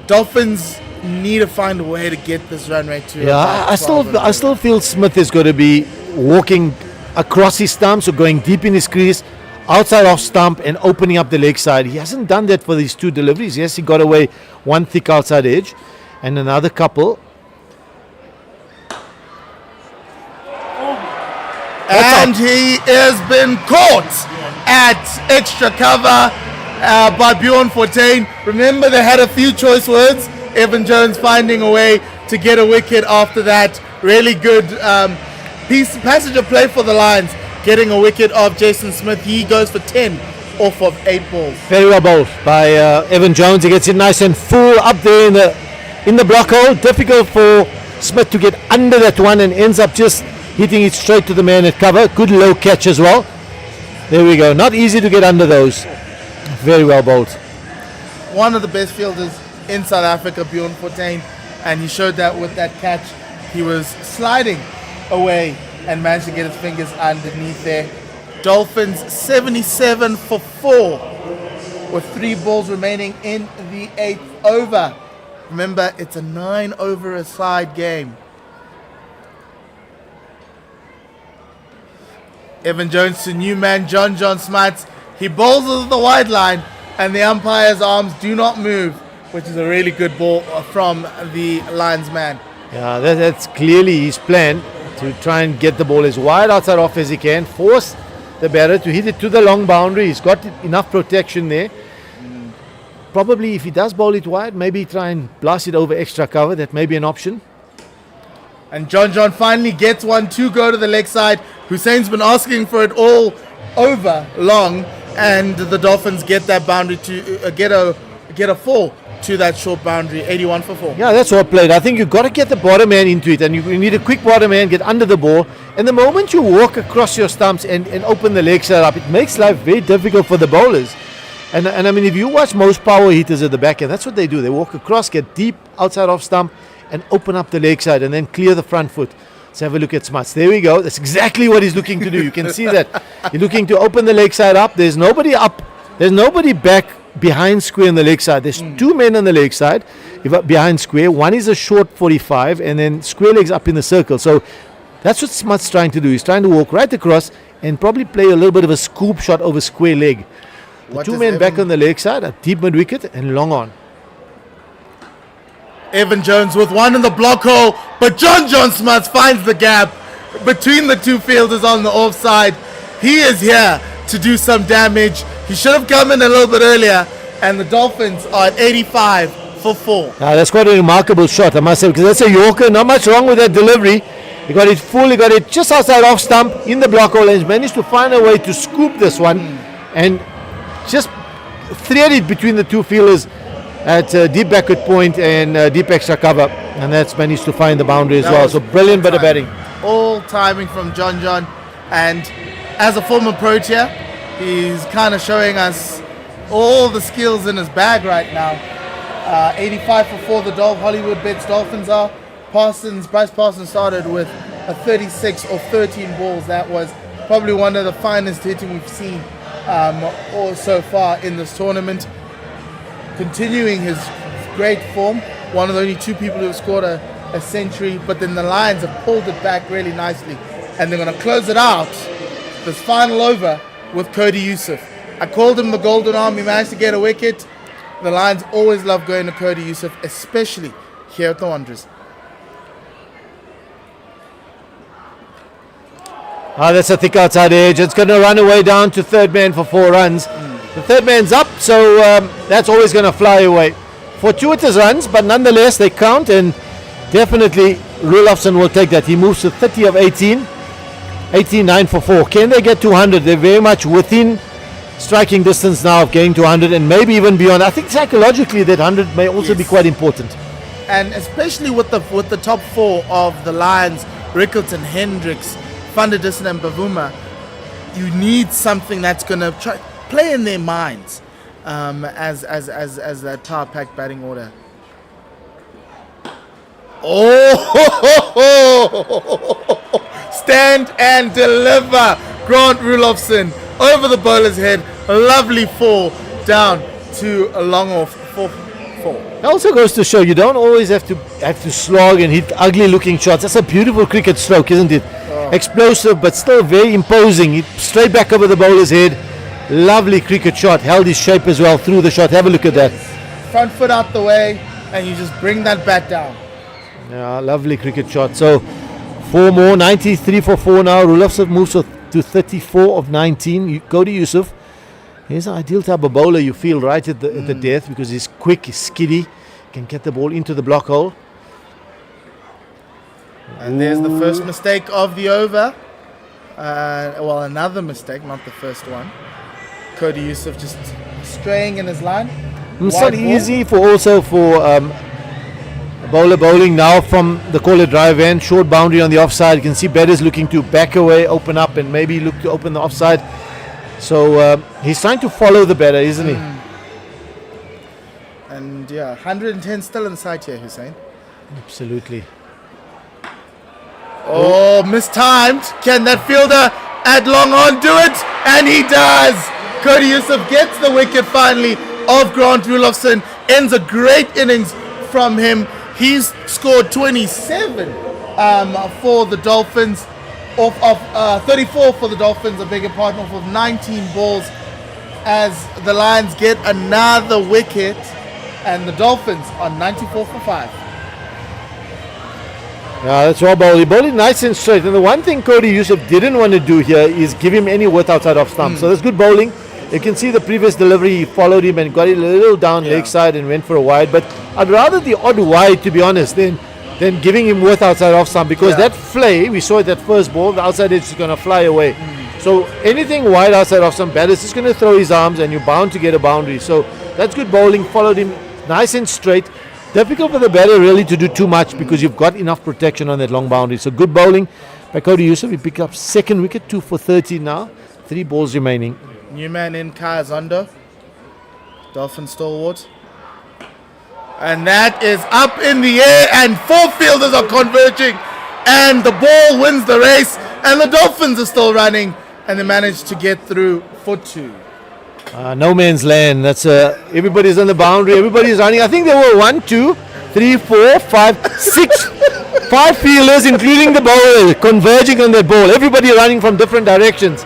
Dolphins need to find a way to get this run rate to. Yeah, I still feel Smith is going to be walking across his stumps or going deep in his crease, outside off stump and opening up the leg side. He hasn't done that for these 2 deliveries. Yes, he got away one thick outside edge and another couple. And he has been caught at extra cover by Bjorn Fortuin. Remember, they had a few choice words. Evan Jones finding a way to get a wicket after that. Really good passage of play for the Lions, getting a wicket of Jason Smith. He goes for 10 off of 8 balls. Very well bowled by Evan Jones. He gets it nice and full up there in the block hole. Difficult for Smith to get under that one and ends up just hitting it straight to the man at cover. Good low catch as well. There we go. Not easy to get under those. Very well bowled. One of the best fielders in South Africa, Bjorn Fortuin, and he showed that with that catch. He was sliding away and managed to get his fingers underneath there. Dolphins 77 for 4 with 3 balls remaining in the 8th over. Remember, it's a 9 over a side game. Evan Jones to new man John Smuts. He bowls over the wide line and the umpire's arms do not move, which is a really good ball from the Lions man. Yeah, that's clearly his plan, to try and get the ball as wide outside off as he can, force the batter to hit it to the long boundary. He's got enough protection there. Probably if he does bowl it wide, maybe try and blast it over extra cover. That may be an option. And John finally gets one to go to the leg side. Hussein's been asking for it all over long, and the Dolphins get that boundary to get a 4 to that short boundary. 81 for 4. Yeah, that's well played. I think you've got to get the bottom man into it, and you need a quick bottom man, get under the ball. And the moment you walk across your stumps and open the leg side up, it makes life very difficult for the bowlers. And I mean, if you watch most power hitters at the back end, that's what they do. They walk across, get deep outside off stump, and open up the leg side, and then clear the front foot. Let's have a look at Smuts. There we go. That's exactly what he's looking to do. You can see that. He's looking to open the leg side up. There's nobody up. There's nobody back behind square on the leg side. There's 2 men on the leg side behind square. One is a short 45, and then square legs up in the circle. So that's what Smuts trying to do. He's trying to walk right across and probably play a little bit of a scoop shot over square leg. The 2 men back on the leg side, a deep mid wicket and long on. Evan Jones with one in the block hole, but John Smuts finds the gap between the 2 fielders on the offside. He is here to do some damage. He should have come in a little bit earlier, and the Dolphins are at 85 for 4. That's quite a remarkable shot, I must say, because that's a Yorker. Not much wrong with that delivery. He got it full, he got it just outside off stump in the block hole, and managed to find a way to scoop this one and just thread it between the 2 fielders at deep backward point and deep extra cover, and that's managed to find the boundary as That well. was So brilliant bit of batting. All timing from John. And as a former Protea, he's kind of showing us all the skills in his bag right now. 85 for 4, the Hollywoodbets Dolphins are. Bryce Parsons started with a 36 or 13 balls. That was probably one of the finest hitting we've seen or so far in this tournament. Continuing his great form, one of the only 2 people who have scored a century, but then the Lions have pulled it back really nicely. And they're going to close it out, this final over, with Cody Yusuf. I called him the golden arm. He managed to get a wicket. The Lions always love going to Cody Yusuf, especially here at the Wanderers. That's a thick outside edge. It's going to run away down to third man for 4 runs. The third man's up, so that's always going to fly away. Fortuitous runs, but nonetheless they count, and definitely Rulofsson will take that. He moves to 30 of 18. 89 for 4. Can they get to 100? They're very much within striking distance now of getting to 100 and maybe even beyond. I think psychologically that 100 may also be quite important. And especially with the top 4 of the Lions, Rickleton, Hendricks, Van der Dussen and Bavuma, you need something that's going to play in their minds as that power pack batting order. Stand and deliver. Grant Rulofsson over the bowler's head. A lovely 4 down to a long off 4. It also goes to show you don't always have to slog and hit ugly looking shots. That's a beautiful cricket stroke, isn't it? Explosive but still very imposing. Straight back over the bowler's head. Lovely cricket shot. Held his shape as well through the shot. Have a look at that. Front foot out the way and you just bring that bat down. Yeah, lovely cricket shot. So 4 more, 93 for 4 now. Rulofsson moves to 34 of 19. You go to Yusuf. He's an ideal type of bowler, you feel, right at the death, because he's quick, he's skiddy, can get the ball into the block hole. And there's the first mistake of the over. Another mistake, not the first one. Cody Yusuf just straying in his line. It's not easy for bowler bowling now from the caller drive end. Short boundary on the offside. You can see batters looking to back away, open up, and maybe look to open the offside. So he's trying to follow the batter, isn't he? And 110 still in sight here, Hussein. Absolutely. Oh, mistimed. Can that fielder at long on do it? And he does. Cody Yusuf gets the wicket finally of Grant Rulofsson. Ends a great innings from him. He's scored 27 for the Dolphins. Off of 34 for the Dolphins, a bigger partner of 19 balls, as the Lions get another wicket, and the Dolphins are 94 for 5. Yeah, that's well bowled. He bowled it nice and straight. And the one thing Cody Yusuf didn't want to do here is give him any width outside off stump. So that's good bowling. You can see the previous delivery, he followed him and got it a little down leg side and went for a wide. But I'd rather the odd wide, to be honest, than giving him width outside off stump, because that flay, we saw it that first ball, the outside edge is going to fly away. So anything wide outside off stump, batter is just going to throw his arms and you're bound to get a boundary. So that's good bowling, followed him nice and straight. Difficult for the batter really to do too much because you've got enough protection on that long boundary. So good bowling by Cody Yusuf. He picked up second wicket, 2 for 30 now, 3 balls remaining. New man in Kaya Zondo, Dolphin stalwart. And that is up in the air, and 4 fielders are converging, and the ball wins the race, and the Dolphins are still running, and they managed to get through for 2. No man's land. That's everybody's on the boundary. Everybody's running. I think there were 1, 2, 3, 4, 5, 6, 5 fielders, including the bowler, converging on that ball. Everybody running from different directions.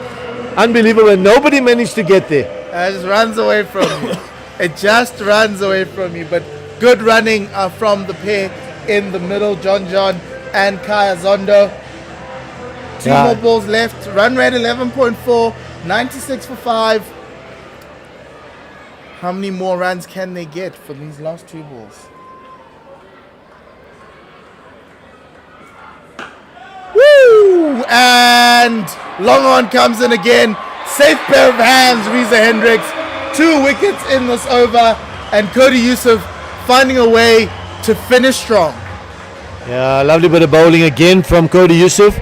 Unbelievable. Nobody managed to get there. It just runs away from you. It just runs away from you. But good running from the pair in the middle, John and Kaya Zondo. 2 more balls left. Run rate 11.4, 96 for 5. How many more runs can they get for these last 2 balls? Woo! And long on comes in again. Safe pair of hands, Reza Hendricks. 2 wickets in this over. and Cody Yusuf finding a way to finish strong. Yeah, lovely bit of bowling again from Cody Yusuf.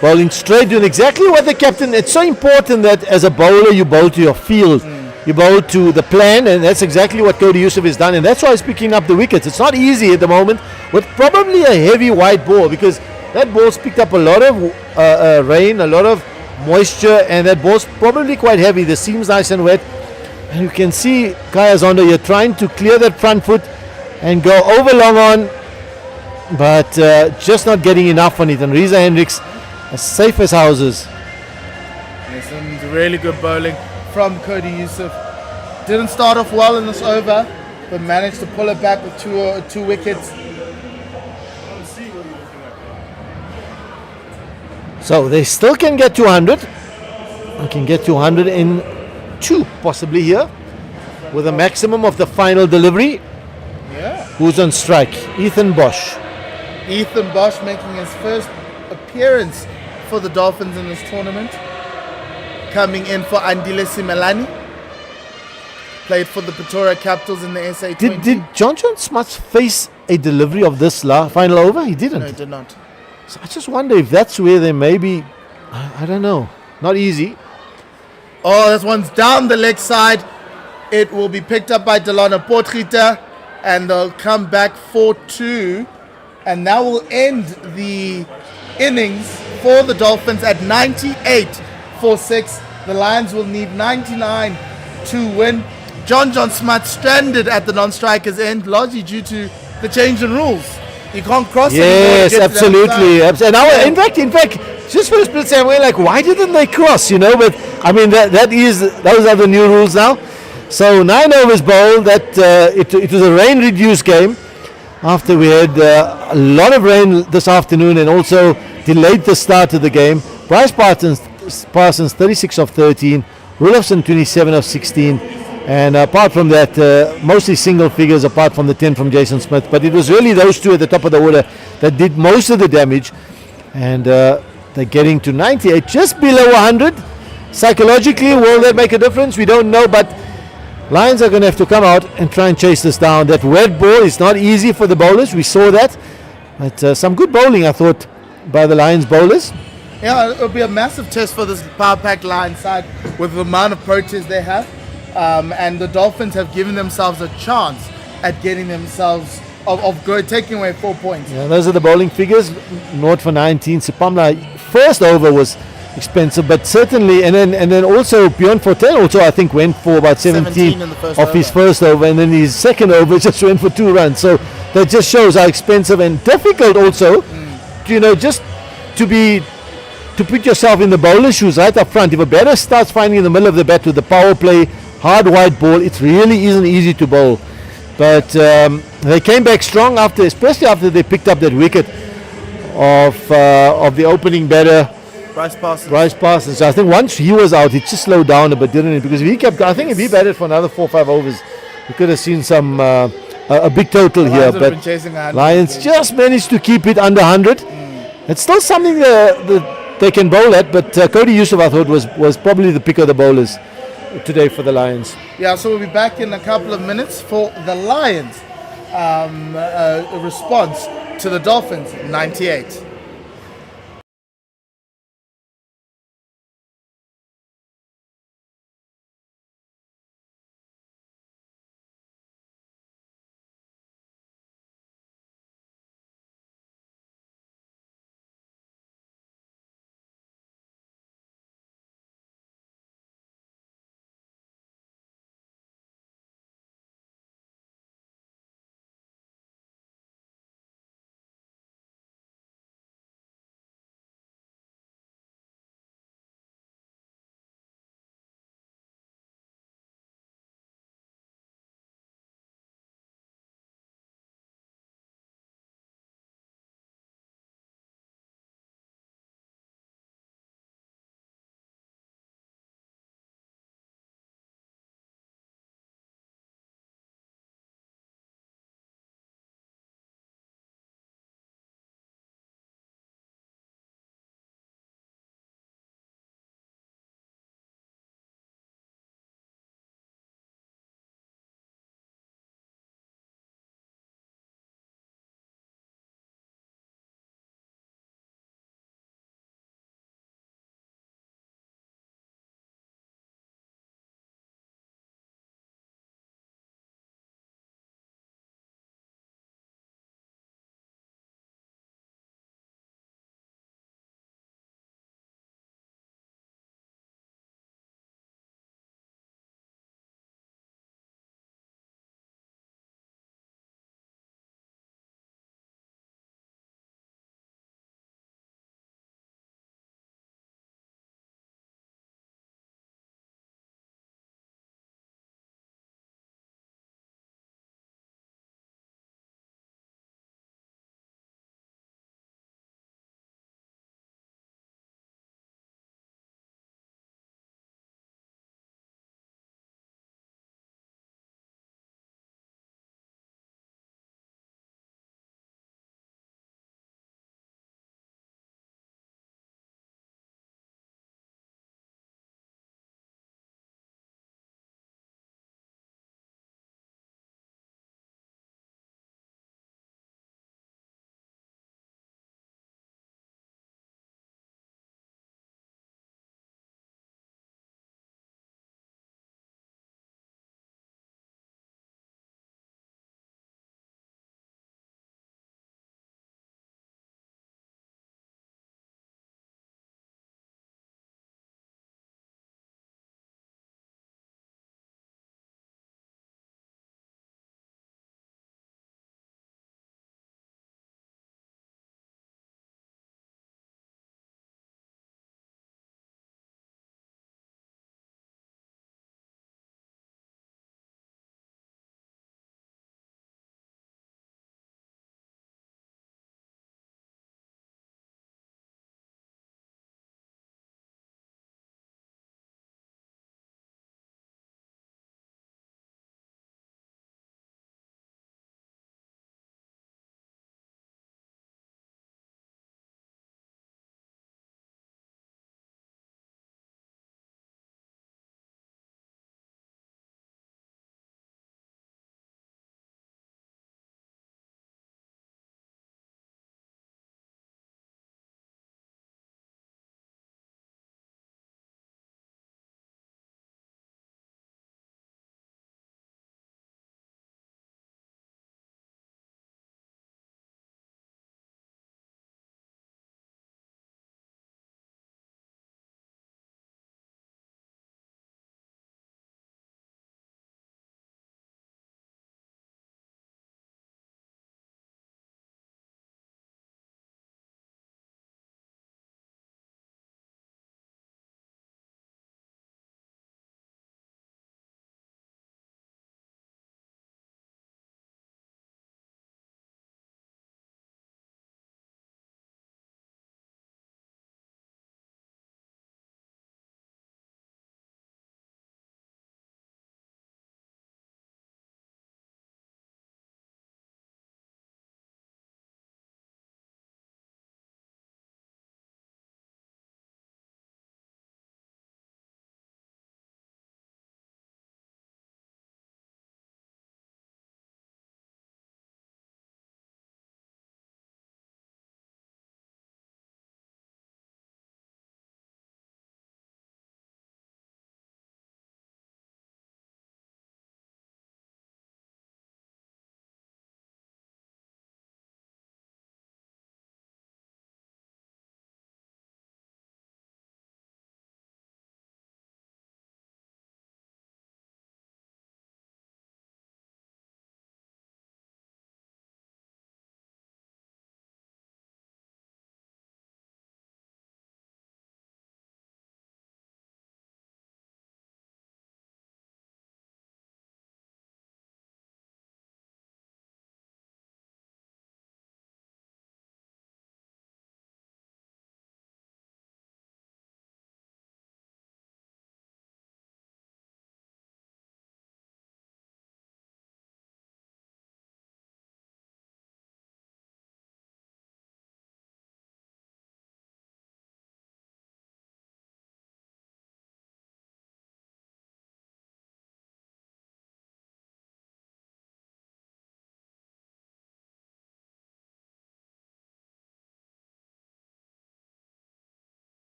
Bowling straight, doing exactly what the captain. It's so important that as a bowler you bowl to your field. You bowl to the plan, and that's exactly what Cody Yusuf has done, and that's why he's picking up the wickets. It's not easy at the moment with probably a heavy white ball, because that ball's picked up a lot of rain, a lot of moisture, and that ball's probably quite heavy. The seam's nice and wet, and you can see Kaya Zondo here trying to clear that front foot and go over long on, but just not getting enough on it. And Riza Hendricks as safe as houses. Yes, and really good bowling from Cody Yusuf. Didn't start off well in this over, but managed to pull it back with two wickets. So they still can get 200. They can get 202 possibly here, with a maximum of the final delivery. Yeah. Who's on strike? Ethan Bosch. Ethan Bosch making his first appearance for the Dolphins in this tournament. Coming in for Andile Simelani. Played for the Pretoria Capitals in the SA T20. Did John Smuts face a delivery of this final over? He didn't. No, he did not. So I just wonder if that's where they maybe, I don't know, not easy. Oh, this one's down the leg side. It will be picked up by Delano Potgieter, and they'll come back 4-2. And that will end the innings for the Dolphins at 98 for 6. The Lions will need 99 to win. John Smuts stranded at the non-strikers end, largely due to the change in rules. You can't cross anymore to Yes, get to the other absolutely. side. And now, in fact, just for a split second, we're like, why didn't they cross? You know, but I mean, those are the new rules now. So 9 overs bowled. It was a rain-reduced game after we had a lot of rain this afternoon, and also delayed the start of the game. Bryce Parsons 36 of 13, Rudolphson 27 of 16. And apart from that, mostly single figures, apart from the 10 from Jason Smith. But it was really those two at the top of the order that did most of the damage. And they're getting to 98, just below 100. Psychologically, will that make a difference? We don't know. But Lions are going to have to come out and try and chase this down. That wet ball is not easy for the bowlers. We saw that. But some good bowling, I thought, by the Lions bowlers. Yeah, it'll be a massive test for this power pack Lions side with the amount of protest they have. And the Dolphins have given themselves a chance at getting themselves taking away 4 points. Yeah, those are the bowling figures. 0 for 19. Sipamla first over was expensive, but certainly, and then also Bjorn Fortel also I think went for about 17 in the first of over. his first over, and then his second over just went for 2 runs. So that just shows how expensive and difficult also, just to put yourself in the bowler's shoes right up front. If a batter starts finding in the middle of the bat with the power play hard white ball, it really isn't easy to bowl. But they came back strong especially after they picked up that wicket of the opening batter, Bryce Parsons. So I think once he was out, it just slowed down a bit, didn't it? Because if he batted for another 4 or 5 overs, we could have seen some a big total here. But Lions just managed to keep it under 100. It's still something that they can bowl at, but Cody Yusuf, I thought, was probably the pick of the bowlers today for the Lions. Yeah, so we'll be back in a couple of minutes for the Lions response to the Dolphins 98.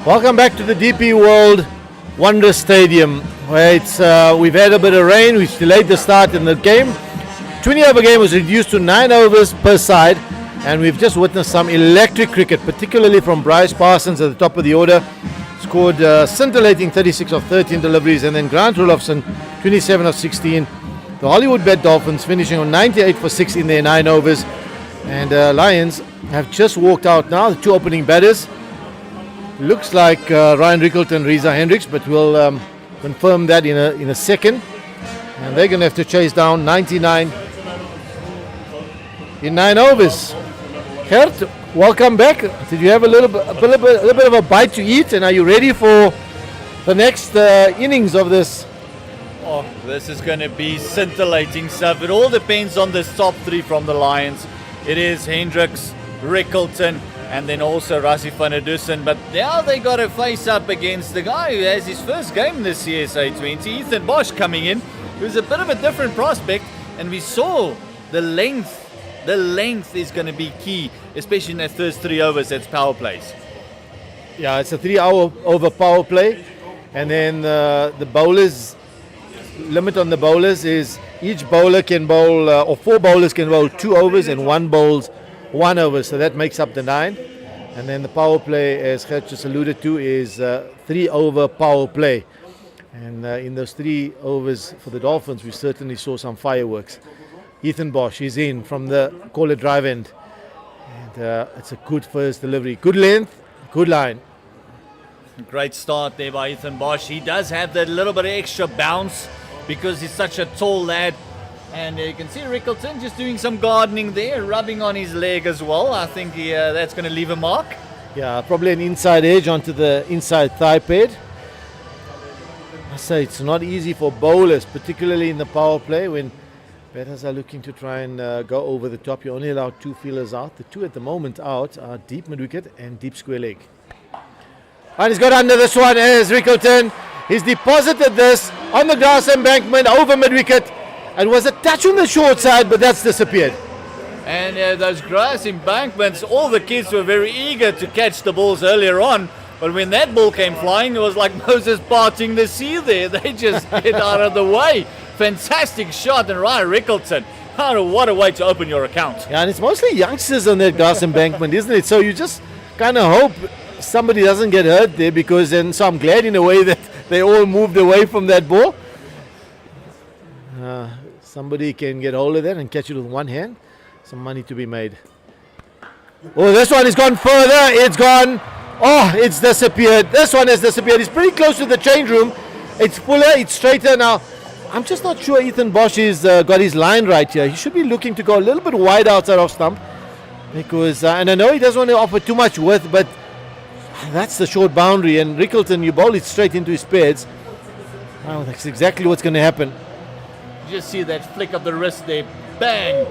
Welcome back to the DP World Wanderers Stadium, where we've had a bit of rain, which delayed the start in the game. 20-over game was reduced to 9 overs per side, and we've just witnessed some electric cricket, particularly from Bryce Parsons at the top of the order. Scored scintillating 36 of 13 deliveries, and then Grant Rolofson 27 of 16. The Hollywoodbets Dolphins finishing on 98 for 6 in their 9 overs, and Lions have just walked out now, the two opening batters. Looks like Ryan Rickleton, Reza Hendricks, but we'll confirm that in a second. And they're going to have to chase down 99 in 9 overs. Gert, welcome back. Did you have a little bit of a bite to eat, and are you ready for the next innings of this? Oh, this is going to be scintillating stuff. It all depends on the top 3 from the Lions. It is Hendricks, Rickleton, and then also Rassie van der Dussen. But now they got to face up against the guy who has his first game this CSA 20, Ethan Bosch, coming in, who's a bit of a different prospect. And we saw the length. The length is going to be key, especially in that first 3 overs. That's power plays. Yeah, it's a 3-hour over power play. And then the bowlers, limit on the bowlers is each bowler can bowl, or 4 bowlers can bowl 2 overs and 1 bowls 1 over. So that makes up the 9. And then the power play, as Gert just alluded to, is 3-over power play. And in those 3 overs for the Dolphins, we certainly saw some fireworks. Ethan Bosch is in from the caller drive end, and it's a good first delivery. Good length, good line. Great start there by Ethan Bosch. He does have that little bit of extra bounce because he's such a tall lad. And you can see Rickleton just doing some gardening there, rubbing on his leg as well. I think that's going to leave a mark. Yeah, probably an inside edge onto the inside thigh pad. I say it's not easy for bowlers, particularly in the power play when batters are looking to try and go over the top. You only allow 2 fielders out. The 2 at the moment out are deep mid-wicket and deep square leg. And he's got under this one as Rickleton. He's deposited this on the grass embankment over mid-wicket. It was a touch on the short side, but that's disappeared. And those grass embankments, all the kids were very eager to catch the balls earlier on. But when that ball came flying, it was like Moses parting the sea there. They just get out of the way. Fantastic shot, and Ryan Rickleton. What a way to open your account. Yeah, and it's mostly youngsters on that grass embankment, isn't it? So you just kind of hope somebody doesn't get hurt there, because then, so I'm glad in a way that they all moved away from that ball. Somebody can get hold of that and catch it with one hand. Some money to be made. Oh, this one has gone further. It's gone. Oh, it's disappeared. This one has disappeared. It's pretty close to the change room. It's fuller, it's straighter now. I'm just not sure Ethan Bosch has got his line right here. He should be looking to go a little bit wide outside off stump, because and I know he doesn't want to offer too much width, but that's the short boundary, and Rickleton, you bowl it straight into his pads. Oh, that's exactly what's going to happen. You just see that flick of the wrist there. Bang!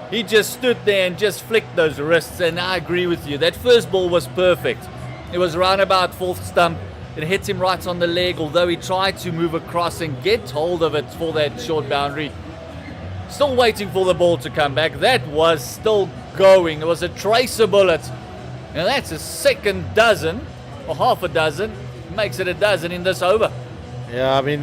He just stood there and just flicked those wrists, and I agree with you. That first ball was perfect. It was round about 4th stump. It hits him right on the leg, although he tried to move across and get hold of it for that short boundary. Still waiting for the ball to come back. That was still going. It was a tracer bullet. And that's a second dozen, or half a dozen. Makes it a dozen in this over. Yeah, I mean,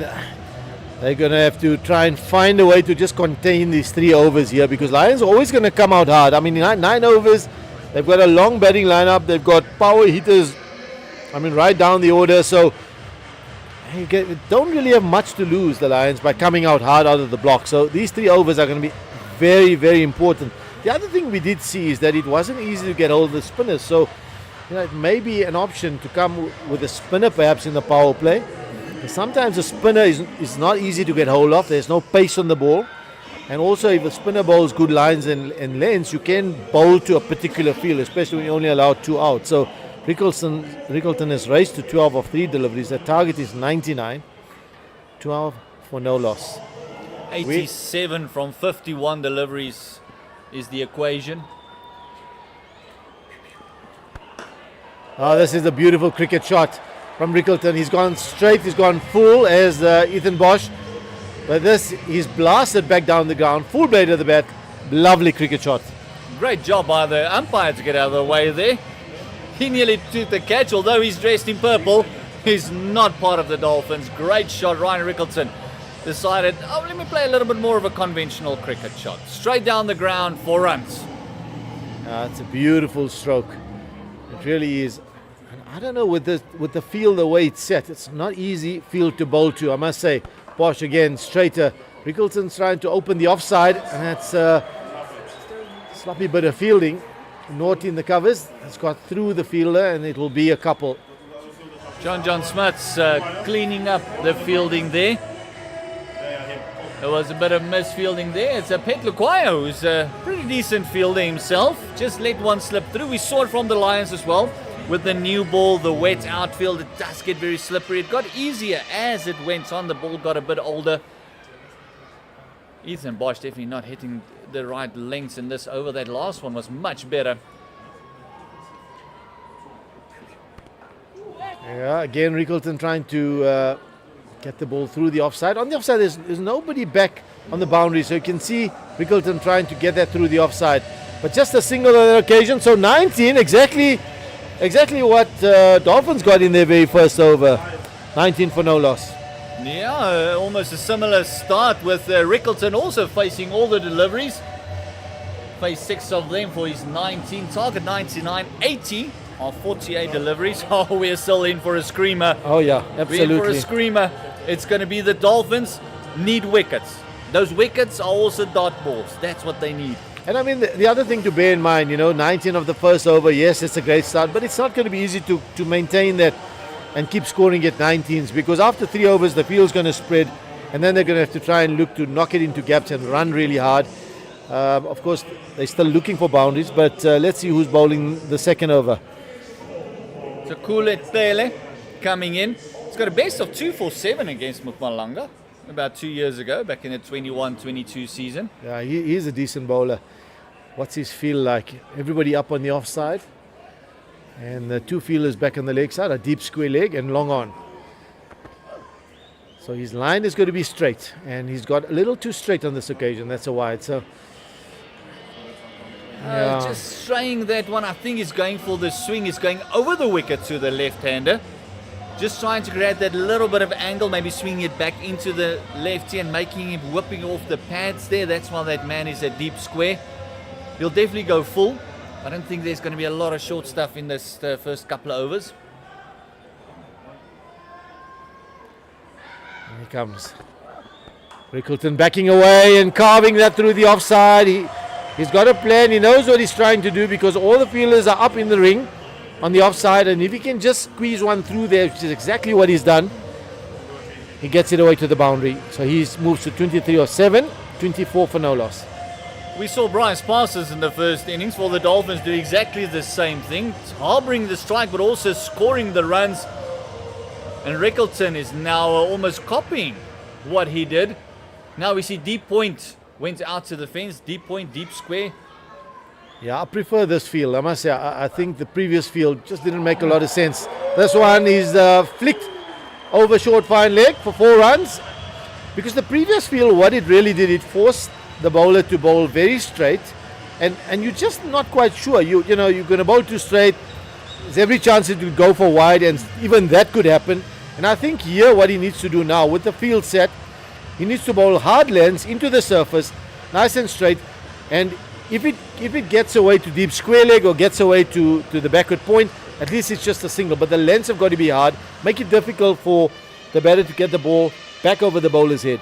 they're going to have to try and find a way to just contain these 3 overs here, because Lions are always going to come out hard. I mean, 9 overs, they've got a long batting lineup. They've got power hitters, I mean, right down the order. So you don't really have much to lose, the Lions, by coming out hard out of the block. So these 3 overs are going to be very, very important. The other thing we did see is that it wasn't easy to get hold of the spinners. So it may be an option to come with a spinner perhaps in the power play. Sometimes a spinner is not easy to get hold of. There's no pace on the ball. And also, if a spinner bowls good lines and lengths, you can bowl to a particular field, especially when you only allow 2 out. So Rickleton has raced to 12 of 3 deliveries. The target is 99. 12 for no loss. 87 from 51 deliveries is the equation. Oh, this is a beautiful cricket shot from Rickleton. He's gone straight, he's gone full as Ethan Bosch. But this, he's blasted back down the ground. Full blade of the bat. Lovely cricket shot. Great job by the umpire to get out of the way there. He nearly took the catch, although he's dressed in purple. He's not part of the Dolphins. Great shot, Ryan Rickleton decided, let me play a little bit more of a conventional cricket shot. Straight down the ground, 4 runs. It's a beautiful stroke. It really is. And I don't know, with the field the way it's set, it's not easy field to bowl to, I must say. Bosch again, straighter. Rickleton's trying to open the offside, and that's a sloppy bit of fielding. Naughty in the covers. It's got through the fielder, and it will be a couple. John Smith's cleaning up the fielding there. There was a bit of misfielding there. It's a Pet Lukwaya, who's a pretty decent fielder himself. Just let one slip through. We saw it from the Lions as well. With the new ball, the wet outfield, it does get very slippery. It got easier as it went on. The ball got a bit older. Ethan Bosch definitely not hitting the right lengths in this over. That last one was much better. Yeah, again, Rickleton trying to get the ball through the offside. On the offside, there's nobody back on the boundary, so you can see Rickleton trying to get that through the offside. But just a single on that occasion. So 19, exactly what Dolphins got in their very first over. 19 for no loss. Yeah, almost a similar start with Rickleton also facing all the deliveries. Faced 6 of them for his 19. Target 99, 80 of 48 deliveries. Oh, we're still in for a screamer. Oh yeah, absolutely. We're in for a screamer. It's going to be the Dolphins need wickets. Those wickets are also dot balls. That's what they need. And I mean, the other thing to bear in mind, 19 of the first over, yes, it's a great start, but it's not going to be easy to maintain that and keep scoring at 19s, because after 3 overs, the field's going to spread, and then they're going to have to try and look to knock it into gaps and run really hard. Of course, they're still looking for boundaries, but let's see who's bowling the second over. So Kule Tele coming in. He's got a best of 2 for 7 against Mpumalanga about 2 years ago, back in the 21-22 season. Yeah, he's a decent bowler. What's his feel like? Everybody up on the offside, and the 2 fielders back on the leg side, a deep square leg and long on. So his line is going to be straight, and he's got a little too straight on this occasion. That's a wide. So yeah. Just straying that one. I think he's going for the swing. He's going over the wicket to the left-hander. Just trying to create that little bit of angle, maybe swinging it back into the lefty and making him whipping off the pads there. That's why that man is a deep square. He'll definitely go full. I don't think there's going to be a lot of short stuff in this first couple of overs. Here he comes. Rickleton backing away and carving that through the offside. He's got a plan. He knows what he's trying to do, because all the fielders are up in the ring on the offside, and if he can just squeeze one through there, which is exactly what he's done, he gets it away to the boundary. So he moves to 23 of 7, 24 for no loss. We saw Bryce Parsons in the first innings for the Dolphins do exactly the same thing, harboring the strike but also scoring the runs. And Rickleton is now almost copying what he did. Now we see deep point went out to the fence, deep point, deep square. Yeah, I prefer this field. I must say, I think the previous field just didn't make a lot of sense. This one is flicked over short fine leg for 4 runs. Because the previous field, what it really did, it forced the bowler to bowl very straight, and you're just not quite sure. You're going to bowl too straight. There's every chance it will go for wide, and even that could happen. And I think here what he needs to do now with the field set, he needs to bowl hard lengths into the surface, nice and straight. And if it gets away to deep square leg or gets away to the backward point, at least it's just a single. But the lengths have got to be hard, make it difficult for the batter to get the ball back over the bowler's head.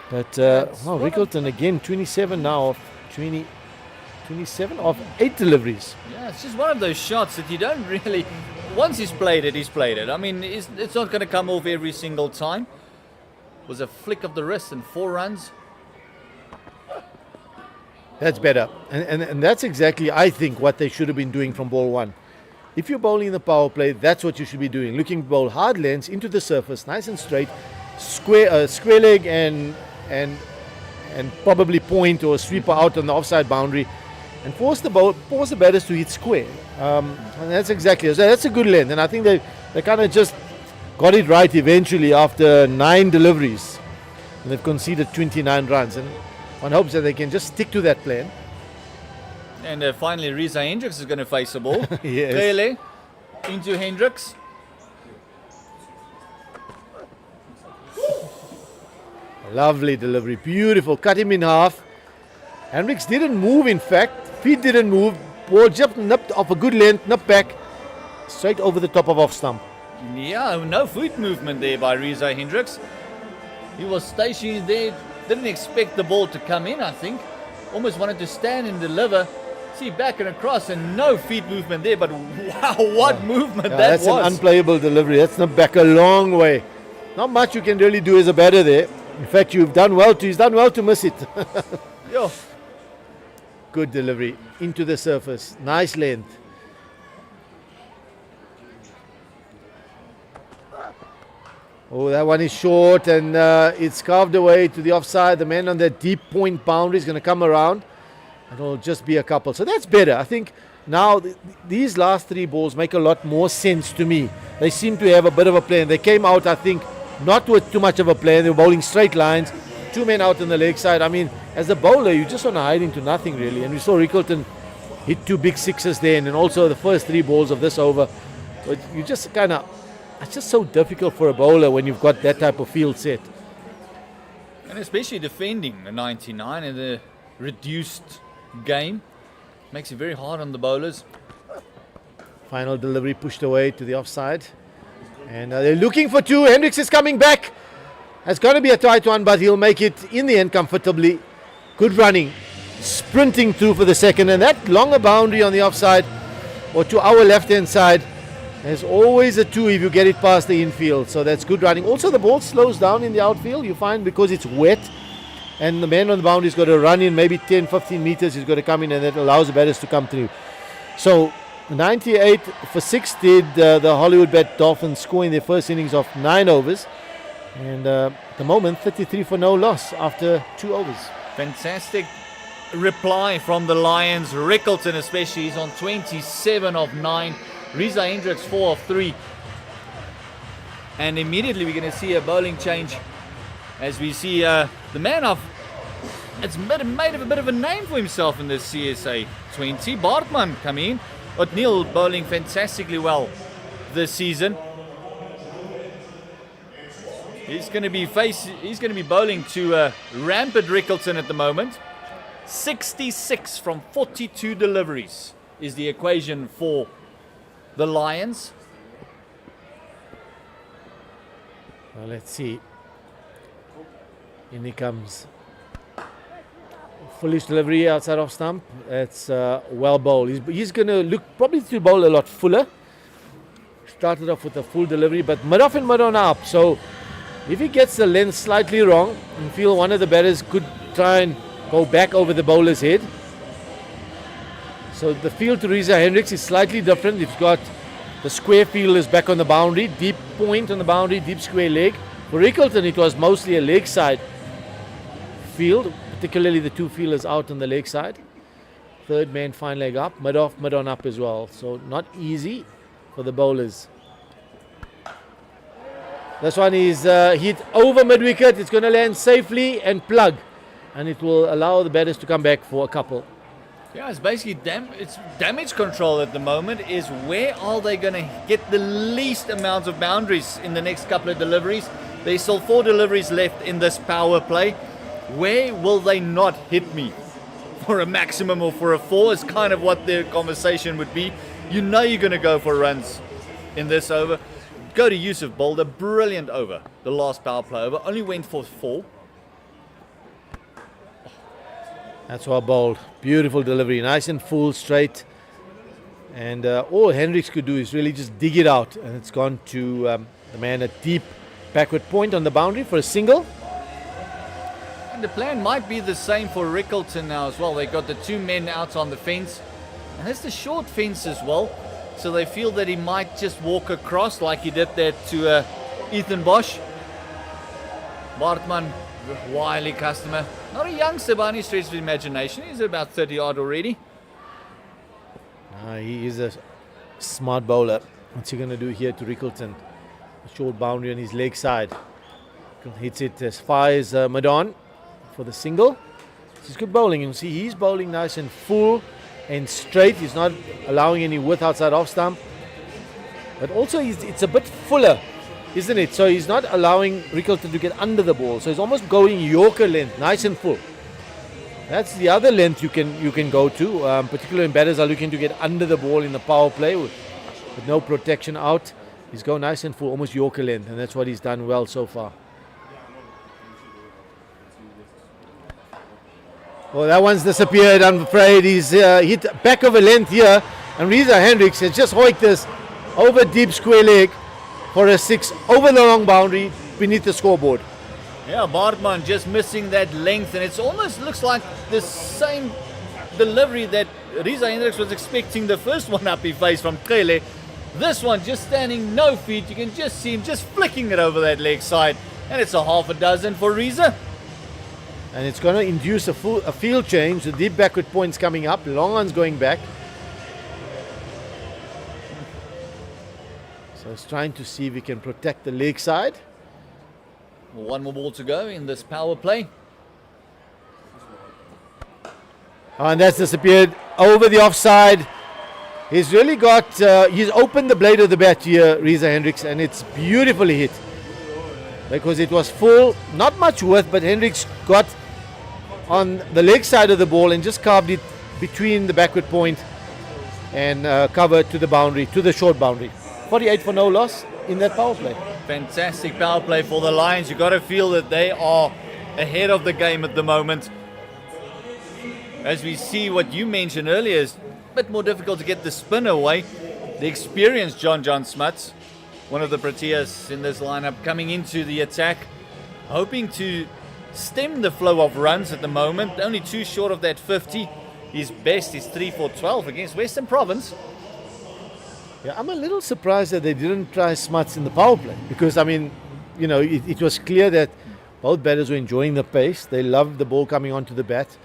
But Rickleton again, 27 now of 27 of 8 deliveries. Yeah, it's just one of those shots that you don't really. Once he's played it. I mean, it's not going to come off every single time. It was a flick of the wrist and 4 runs. That's better, and that's exactly, I think, what they should have been doing from ball 1. If you're bowling the power play, that's what you should be doing. Looking to bowl hard lengths into the surface, nice and straight, square leg and probably point or sweeper out on the offside boundary, and force the batters to hit square. And that's exactly, so that's a good length, and I think they kind of just got it right eventually after 9 deliveries, and they've conceded 29 runs, and one hopes that they can just stick to that plan. And finally, Reza Hendricks is going to face the ball. Yes. Clearly, into Hendricks. Lovely delivery, beautiful. Cut him in half. Hendricks didn't move, in fact. Feet didn't move. Ball just nipped off a good length, nipped back, straight over the top of off stump. Yeah, no foot movement there by Reza Hendricks. He was stationed there, didn't expect the ball to come in, I think. Almost wanted to stand and deliver. See, back and across, and no feet movement there, but wow, what movement that that's was. That's an unplayable delivery. That's nipped back a long way. Not much you can really do as a batter there. In fact, he's done well to miss it. Yo. Good delivery into the surface. Nice length. Oh, that one is short, and it's carved away to the offside. The man on that deep point boundary is going to come around, and it'll just be a couple. So that's better. I think now these last three balls make a lot more sense to me. They seem to have a bit of a plan. They came out, I think, not with too much of a plan. They were bowling straight lines. Two men out on the leg side. I mean, as a bowler, you just want to hide into nothing, really. And we saw Rickleton hit two big sixes then, and also the first three balls of this over. But you just kind of, it's just so difficult for a bowler when you've got that type of field set. And especially defending the 99 in the reduced game. Makes it very hard on the bowlers. Final delivery pushed away to the offside. And they're looking for two. Hendricks is coming back. It's going to be a tight one, but he'll make it in the end comfortably. Good running. Sprinting through for the second. And that longer boundary on the offside, or to our left-hand side, there's always a two if you get it past the infield. So that's good running. Also, the ball slows down in the outfield, you find, because it's wet. And the man on the boundary's got to run in maybe 10, 15 meters. He's got to come in, and that allows the batters to come through. So 98 for 6 did the Hollywoodbets Dolphins score in their first innings of 9 overs. And at the moment, 33 for no loss after 2 overs. Fantastic reply from the Lions. Rickleton especially, he's on 27 of 9. Reza Hendricks 4 of 3. And immediately we're going to see a bowling change as we see the man of, it's made a bit of a name for himself in the CSA 20. Bartman come in. O'Neill bowling fantastically well this season. He's going to be bowling to rampant Rickleton at the moment. 66 from 42 deliveries is the equation for the Lions. Well, let's see. In he comes. Foolish delivery outside off stump. It's well bowled. He's going to look probably to bowl a lot fuller. Started off with a full delivery, but mid off and mid on up. So if he gets the length slightly wrong, you feel one of the batters could try and go back over the bowler's head. So the field to Reza Hendricks is slightly different. It's got the square field is back on the boundary, deep point on the boundary, deep square leg. For Rickleton, it was mostly a leg side field, particularly the two fielders out on the leg side. Third man fine leg up, mid off, mid on up as well. So not easy for the bowlers. This one is hit over mid wicket. It's going to land safely and plug, and it will allow the batters to come back for a couple. Yeah, it's basically it's damage control at the moment. Is where are they going to get the least amount of boundaries in the next couple of deliveries? There's still 4 deliveries left in this power play. Where will they not hit me for a maximum or for a 4 is kind of what their conversation would be. You know you're going to go for runs in this over. Go to Yusuf bowled a brilliant over. The last power play over only went for 4. That's well bowled. Beautiful delivery. Nice and full, straight. And all Hendricks could do is really just dig it out. And it's gone to the man at deep backward point on the boundary for a single. And the plan might be the same for Rickleton now as well. They got the 2 men out on the fence. And it's the short fence as well. So they feel that he might just walk across like he did that to Ethan Bosch. Bartman, wily customer. Not a youngster by any stretch of the imagination. He's about 30 odd already. He is a smart bowler. What's he going to do here to Rickleton? A short boundary on his leg side. Hits it as far as mid-on for the single. This is good bowling. You can see he's bowling nice and full and straight. He's not allowing any width outside off stump. but also it's a bit fuller, isn't it? So he's not allowing Rickleton to get under the ball. So he's almost going Yorker length, nice and full. That's the other length you can go to, particularly when batters are looking to get under the ball in the power play with no protection out. He's going nice and full, almost Yorker length, and that's what he's done well so far. Well, that one's disappeared, I'm afraid. He's hit back of a length here, and Reza Hendricks has just hoiked this over deep square leg for a 6 over the long boundary beneath the scoreboard. Yeah, Bartman just missing that length, and it almost looks like the same delivery that Reza Hendricks was expecting the first one up he faced from Kele. This one just standing no feet. You can just see him just flicking it over that leg side, and it's a half a dozen for Reza. And it's going to induce a field change. The deep backward points coming up, long ones going back. So it's trying to see if we can protect the leg side. One more ball to go in this power play. And that's disappeared over the offside. He's really got, he's opened the blade of the bat here, Reza Hendricks, and it's beautifully hit. Because it was full, not much width, but Hendricks got on the leg side of the ball and just carved it between the backward point and covered to the boundary, to the short boundary. 48 for no loss in that power play. Fantastic power play for the Lions. You've got to feel that they are ahead of the game at the moment. As we see what you mentioned earlier, is a bit more difficult to get the spin away. The experienced John Smuts, one of the Proteas in this lineup, coming into the attack, hoping to stem the flow of runs at the moment. Only 2 short of that 50. His best is 3 for 12 against Western Province. Yeah, I'm a little surprised that they didn't try Smuts in the power play, because I mean, you know, it was clear that both batters were enjoying the pace. They loved the ball coming onto the bat,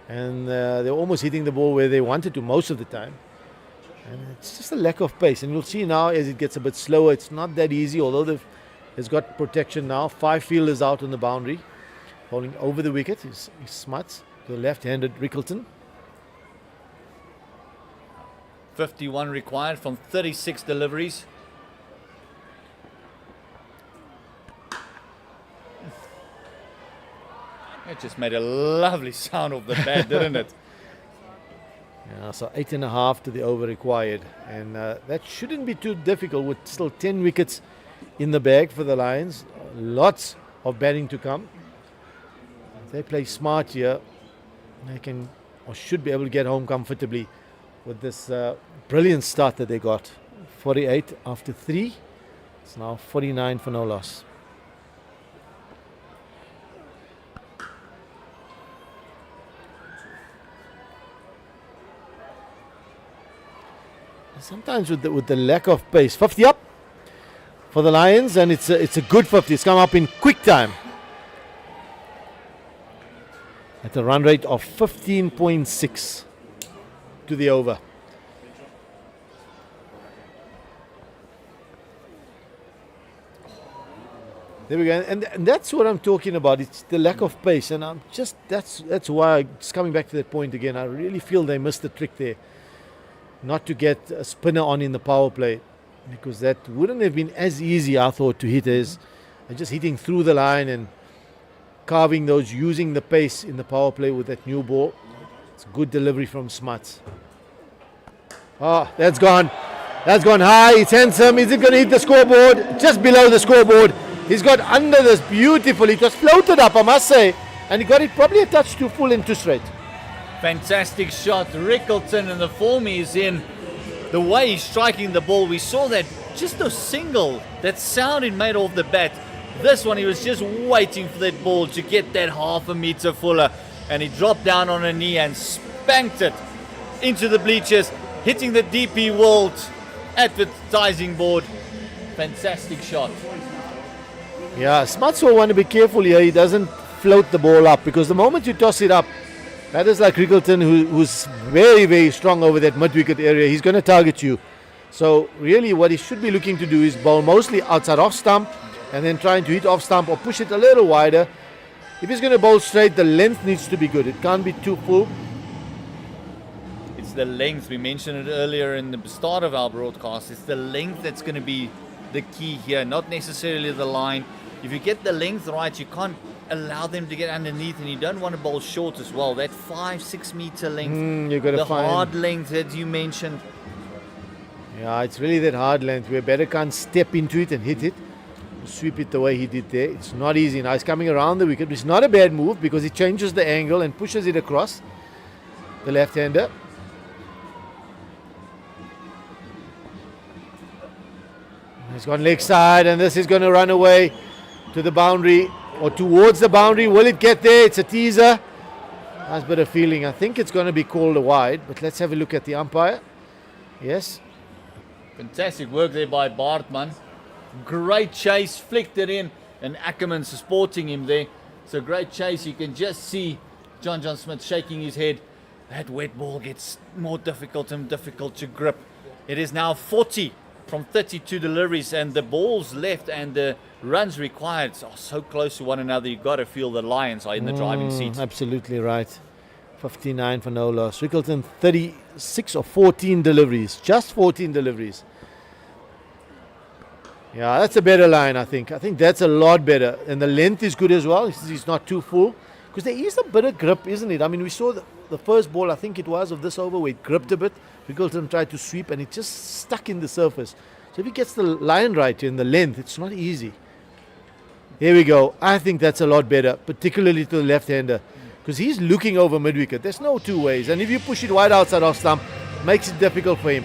and they were almost hitting the ball where they wanted to most of the time. And it's just a lack of pace, and you'll see now as it gets a bit slower, it's not that easy, although it's got protection now. 5 fielders out on the boundary. Bowling over the wicket is Smuts, to the left-handed Rickleton. 51 required from 36 deliveries. It just made a lovely sound off the bat, didn't it? Yeah, so 8.5 to the over required, and that shouldn't be too difficult with still 10 wickets in the bag for the Lions. Lots of batting to come. If they play smart here, they can or should be able to get home comfortably with this brilliant start that they got. 48 after 3. It's now 49 for no loss. Sometimes with the lack of pace. 50 up for the Lions, and it's a good 50. It's come up in quick time. At a run rate of 15.6 to the over. There we go, and that's what I'm talking about. It's the lack of pace, and I'm just that's why it's coming back to that point again. I really feel they missed the trick there, not to get a spinner on in the power play, because that wouldn't have been as easy, I thought, to hit as just hitting through the line and carving those, using the pace in the power play with that new ball. It's a good delivery from Smuts. Oh, that's gone. That's gone high. It's handsome. Is it going to hit the scoreboard? Just below the scoreboard. He's got under this beautifully. It was floated up, I must say. And he got it probably a touch too full and too straight. Fantastic shot. Rickleton, and the form he's in, the way he's striking the ball, we saw that just a single, that sound it made off the bat. This one, he was just waiting for that ball to get that half a meter fuller, and he dropped down on a knee and spanked it into the bleachers, hitting the DP World advertising board. Fantastic shot. Yeah, Smuts will want to be careful here. He doesn't float the ball up, because the moment you toss it up, batters like Rickleton, who's very, very strong over that mid-wicket area, he's going to target you. So really what he should be looking to do is bowl mostly outside off stump, and then trying to hit off stump or push it a little wider. If he's going to bowl straight, the length needs to be good. It can't be too full. It's the length. We mentioned it earlier in the start of our broadcast. It's the length that's going to be the key here, not necessarily the line. If you get the length right, you can't allow them to get underneath, and you don't want to bowl short as well. That 5-6 meter length, You've got to find hard length that you mentioned. Yeah, it's really that hard length where batter can't step into it and hit it. Sweep it the way he did there. It's not easy. Now he's coming around the wicket. It's not a bad move because he changes the angle and pushes it across. The left-hander. He's gone leg side, and this is going to run away to the boundary or towards the boundary. Will it get there? It's a teaser. Nice bit of feeling. I think it's going to be called a wide, but let's have a look at the umpire. Yes. Fantastic work there by Bartman. Great chase, flicked it in, and Ackerman's supporting him there. So great chase. You can just see John Smith shaking his head. That wet ball gets more difficult and difficult to grip. It is now 40 from 32 deliveries, and the balls left and the runs required are so close to one another. You've got to feel the Lions are in the driving seat. Absolutely right. 59 for no loss. Rickleton 36 or 14 deliveries. Just 14 deliveries. Yeah, that's a better line, I think. I think that's a lot better. And the length is good as well. He's not too full. Because there is a bit of grip, isn't it? I mean, we saw the first ball, I think it was, of this over where it gripped a bit. Rickleton tried to sweep and it just stuck in the surface. So if he gets the line right in the length, it's not easy. Here we go. I think that's a lot better, particularly to the left-hander. Because he's looking over mid-wicket. There's no two ways. And if you push it wide outside off stump, makes it difficult for him.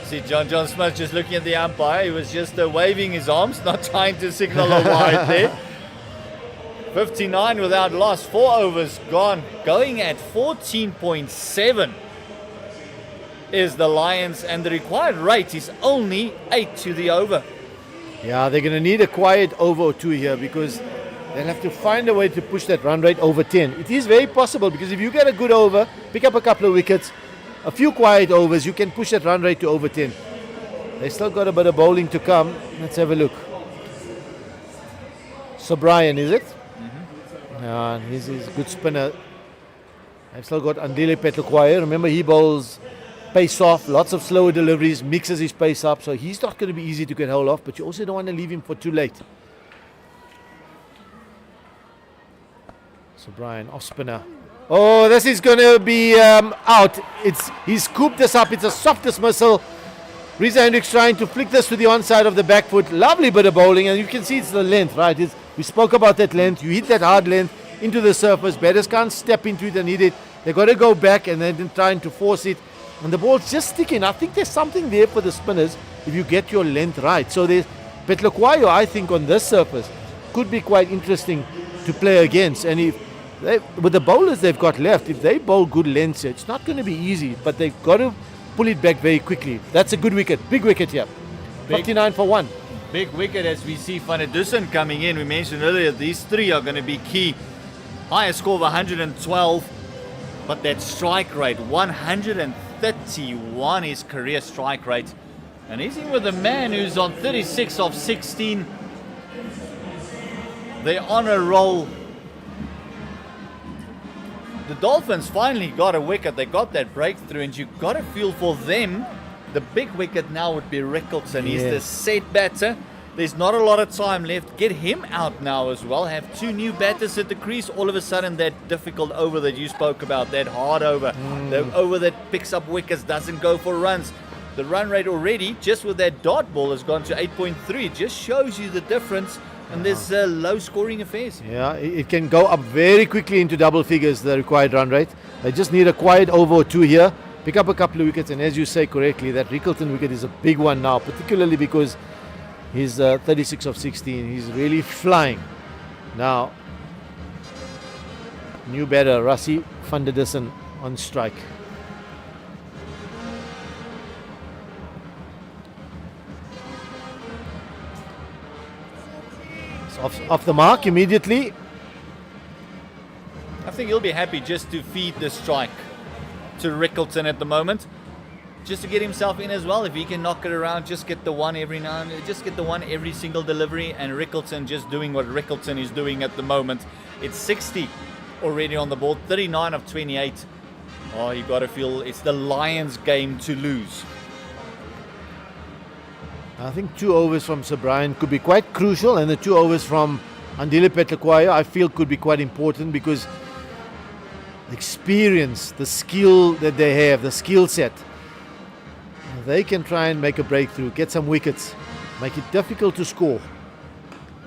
See John Smith just looking at the umpire. He was just waving his arms, not trying to signal a wide there. 59 without loss, 4 overs gone. Going at 14.7 is the Lions, and the required rate is only 8 to the over. Yeah, they're going to need a quiet over or two here because they'll have to find a way to push that run rate over 10. It is very possible because if you get a good over, pick up a couple of wickets, a few quiet overs, you can push that run rate to over 10. They still got a bit of bowling to come. Let's have a look. So Brian, is it? Yeah, he's a good spinner. I've still got Andile Petlukwaya. Remember, he bowls pace off, lots of slower deliveries, mixes his pace up, so he's not going to be easy to get hold of, but you also don't want to leave him for too late. So Brian, off spinner. Oh, this is going to be out. He's scooped this up. It's a soft dismissal. Reza Hendricks trying to flick this to the onside of the back foot. Lovely bit of bowling, and you can see it's the length, right? We spoke about that length. You hit that hard length into the surface. Batters can't step into it and hit it. They've got to go back and then trying to force it. And the ball's just sticking. I think there's something there for the spinners if you get your length right. So there's Petlokwayo, I think, on this surface could be quite interesting to play against. And with the bowlers they've got left, if they bowl good lengths, it's not going to be easy, but they've got to pull it back very quickly. That's a good wicket. Big wicket here. 59 for 1. Big wicket as we see Van der Dussen coming in. We mentioned earlier these three are going to be key. Highest score of 112, but that strike rate, 131 is career strike rate. And he's in with a man who's on 36 of 16. They're on a roll. The Dolphins finally got a wicket. They got that breakthrough, and you've got to feel for them. The big wicket now would be Rickleton. He's the set batter. There's not a lot of time left. Get him out now as well. Have two new batters at the crease. All of a sudden, that difficult over that you spoke about, that hard over, the over that picks up wickets, doesn't go for runs. The run rate already, just with that dot ball, has gone to 8.3. It just shows you the difference. And there's low scoring affairs. Yeah, it can go up very quickly into double figures, the required run rate. They just need a quiet over or two here. Pick up a couple of wickets, and as you say correctly, that Rickleton wicket is a big one now, particularly because he's 36 of 16. He's really flying. Now, new batter, Rassie van der Dussen on strike. Off the mark immediately. I think he'll be happy just to feed the strike to Rickleton at the moment, just to get himself in as well. If he can knock it around, just get the one every now and then, just get the one every single delivery, and Rickleton just doing what Rickleton is doing at the moment. It's 60 already on the board, 39 of 28 Oh, you got to feel it's the Lions' game to lose. I think 2 overs from Sir Brian could be quite crucial, and the 2 overs from Andile Petlakwaya I feel could be quite important, because the experience, the skill that they have, the skill set, they can try and make a breakthrough, get some wickets, make it difficult to score.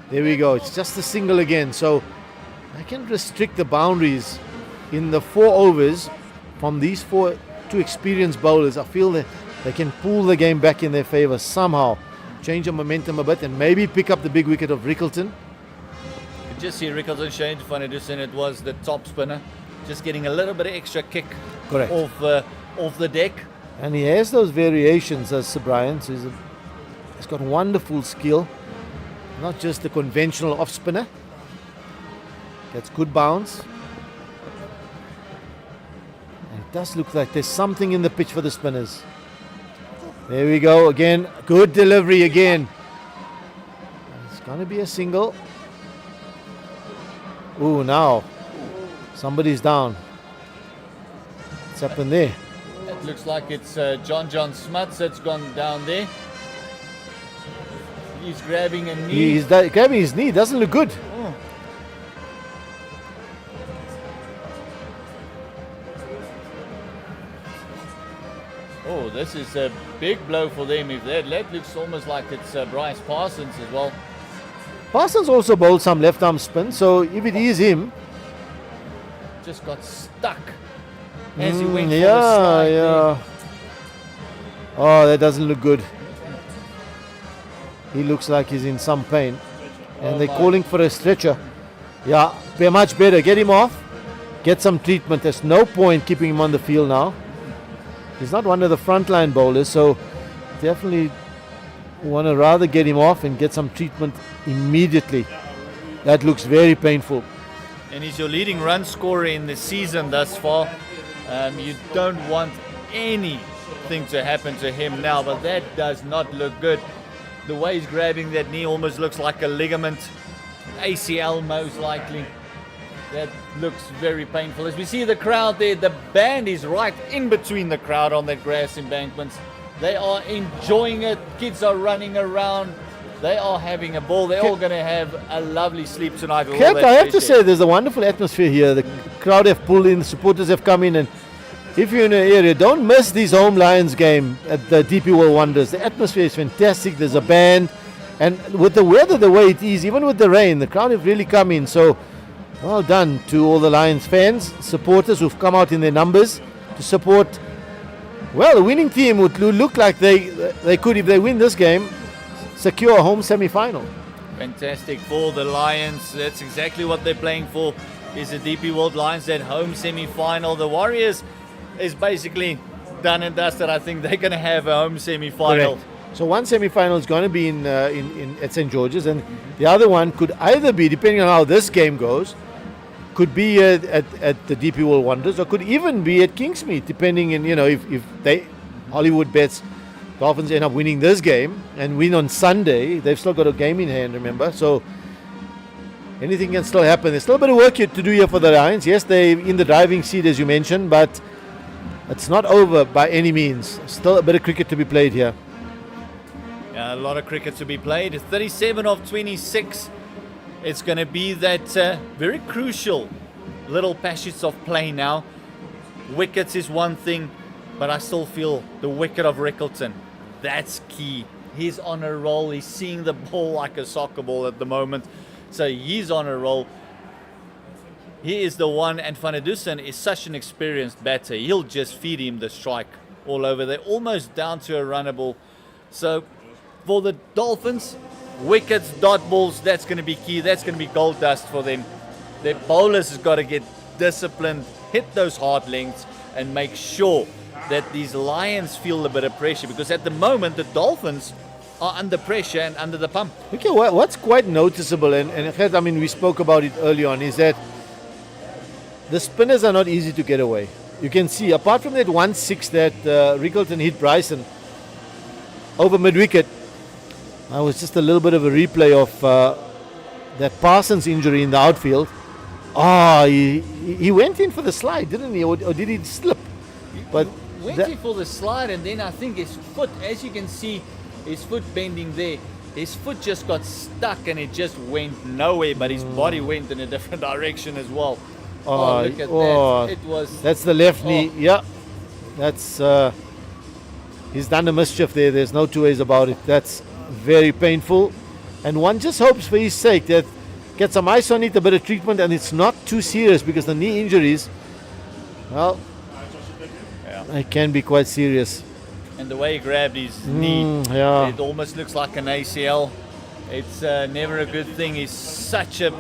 There we go, it's just a single again, so I can restrict the boundaries in the 4 overs from these 2 experienced bowlers. I feel that they can pull the game back in their favour somehow, change the momentum a bit, and maybe pick up the big wicket of Rickleton. You just see Rickleton change for Anderson. It was the top spinner, just getting a little bit of extra kick Correct. off the deck. And he has those variations as Sir Brian, so he's got wonderful skill, not just the conventional off spinner. Gets good bounce. And it does look like there's something in the pitch for the spinners. There we go again. Good delivery again. It's going to be a single. Ooh, now somebody's down. What's happened there? It looks like it's John Smuts that's gone down there. He's grabbing a knee. He's grabbing his knee. Doesn't look good. Oh. Oh, this is a big blow for them. If that looks almost like it's Bryce Parsons as well. Parsons also bowled some left arm spin, so if it is him, Just got stuck as he went for the slide. yeah. Oh, that doesn't look good. He looks like he's in some pain, and they're calling for a stretcher. Yeah, much better. Get him off. Get some treatment. There's no point keeping him on the field now. He's not one of the frontline bowlers, so definitely want to rather get him off and get some treatment immediately. That looks very painful. And he's your leading run scorer in the season thus far. You don't want anything to happen to him now, but that does not look good. The way he's grabbing that knee almost looks like a ligament. ACL most likely. That looks very painful. As we see the crowd there, the band is right in between the crowd on that grass embankments. They are enjoying it. Kids are running around. They are having a ball. They're all going to have a lovely sleep tonight. with all Kurt, that I have to fresh air. say, there's a wonderful atmosphere here. The crowd have pulled in, the supporters have come in, and if you're in an area, don't miss this home Lions game at the DP World Wonders. The atmosphere is fantastic. There's a band, and with the weather the way it is, even with the rain, the crowd have really come in. So, well done to all the Lions fans, supporters who've come out in their numbers to support. Well, the winning team would look like they could, if they win this game, secure a home semi-final. Fantastic for the Lions. That's exactly what they're playing for, is the DP World Lions, that home semi-final. The Warriors is basically done and dusted. I think they're going to have a home semi-final. Correct. So one semi-final is going to be in at St. George's, and the other one could either be, depending on how this game goes, could be at the DP World Wonders, or could even be at Kingsmead, depending on, if they Hollywoodbets Dolphins end up winning this game and win on Sunday. They've still got a game in hand, remember? So anything can still happen. There's still a bit of work to do here for the Lions. Yes, they're in the driving seat, as you mentioned, but it's not over by any means. Still a bit of cricket to be played here. A lot of cricket to be played. 37 of 26. It's going to be that very crucial little passage of play now. Wickets is one thing, but I still feel the wicket of Rickleton, that's key. He's on a roll. He's seeing the ball like a soccer ball at the moment. So he's on a roll. He is the one, and Van der Dussen is such an experienced batter. He'll just feed him the strike all over. They're almost down to a runnable. So for the Dolphins, wickets, dot balls, that's going to be key. That's going to be gold dust for them. Their bowlers has got to get disciplined, hit those hard lengths, and make sure that these Lions feel a bit of pressure, because at the moment the Dolphins are under pressure and under the pump. Okay, what's quite noticeable, and I mean, we spoke about it early on, is that the spinners are not easy to get away. You can see, apart from that 1-6 that Rickleton hit Bryson over mid-wicket, I was just a little bit of a replay of that Parsons injury in the outfield. He went in for the slide, didn't he? Or did he slip? But Went that- he for the slide, and then I think his foot, as you can see, his foot bending there, his foot just got stuck and it just went nowhere, but his body went in a different direction as well. Oh, look at that. It was... That's the left knee. Yeah, that's he's done a mischief there. There's no two ways about it. That's very painful, and one just hopes for his sake that get some ice on it, a bit of treatment, and it's not too serious, because the knee injuries, well, it can be quite serious. And the way he grabbed his knee, yeah. it almost looks like an ACL. It's never a good thing. He's such a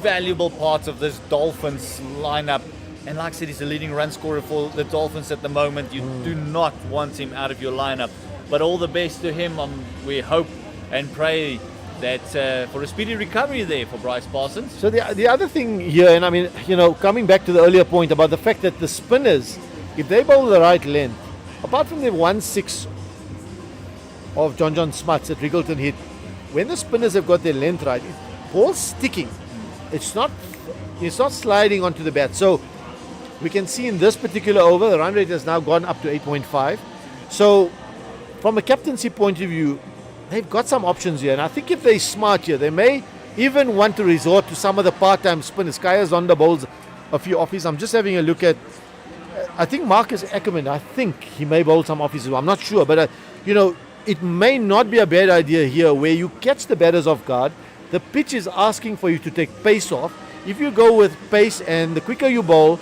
valuable part of this Dolphins lineup. And like I said, he's the leading run scorer for the Dolphins at the moment. You do not want him out of your lineup. But all the best to him. We hope and pray that for a speedy recovery there for Bryce Parsons. So the other thing here, and I mean, coming back to the earlier point about the fact that the spinners, if they bowl the right length, apart from the 1-6 of John Smuts that Riggleton hit, when the spinners have got their length right, ball's sticking. It's not sliding onto the bat. So we can see in this particular over, the run rate has now gone up to 8.5. So from a captaincy point of view, they've got some options here. And I think if they're smart here, they may even want to resort to some of the part-time spinners. Kaya Zonda bowls a few offies. I'm just having a look at, I think Marcus Ackerman, I think he may bowl some offies as well. I'm not sure, but it may not be a bad idea here where you catch the batters off guard. The pitch is asking for you to take pace off. If you go with pace, and the quicker you bowl,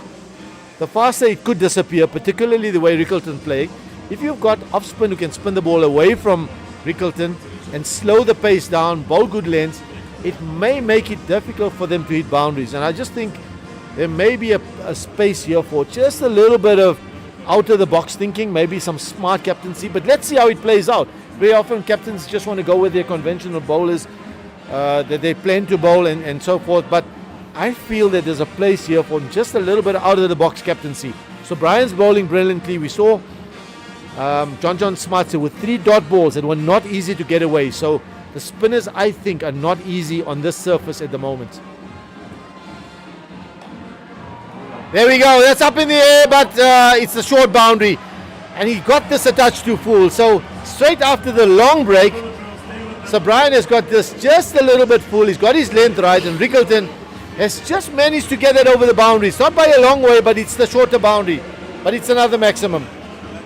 the faster it could disappear, particularly the way Riggleton played. If you've got off spin who can spin the ball away from Riggleton and slow the pace down, bowl good lengths, it may make it difficult for them to hit boundaries. And I just think there may be a space here for just a little bit of out of the box thinking, maybe some smart captaincy, but let's see how it plays out. Very often captains just want to go with their conventional bowlers that they plan to bowl and so forth, but I feel that there's a place here for just a little bit out of the box captaincy. So Brian's bowling brilliantly. We saw John Smuts with 3 dot balls that were not easy to get away. So the spinners, I think, are not easy on this surface at the moment. There we go. That's up in the air, but it's a short boundary. And he got this a touch too full. So straight after the long break, so Brian has got this just a little bit full. He's got his length right, and Riggleton has just managed to get it over the boundary. It's not by a long way, but it's the shorter boundary. But it's another maximum.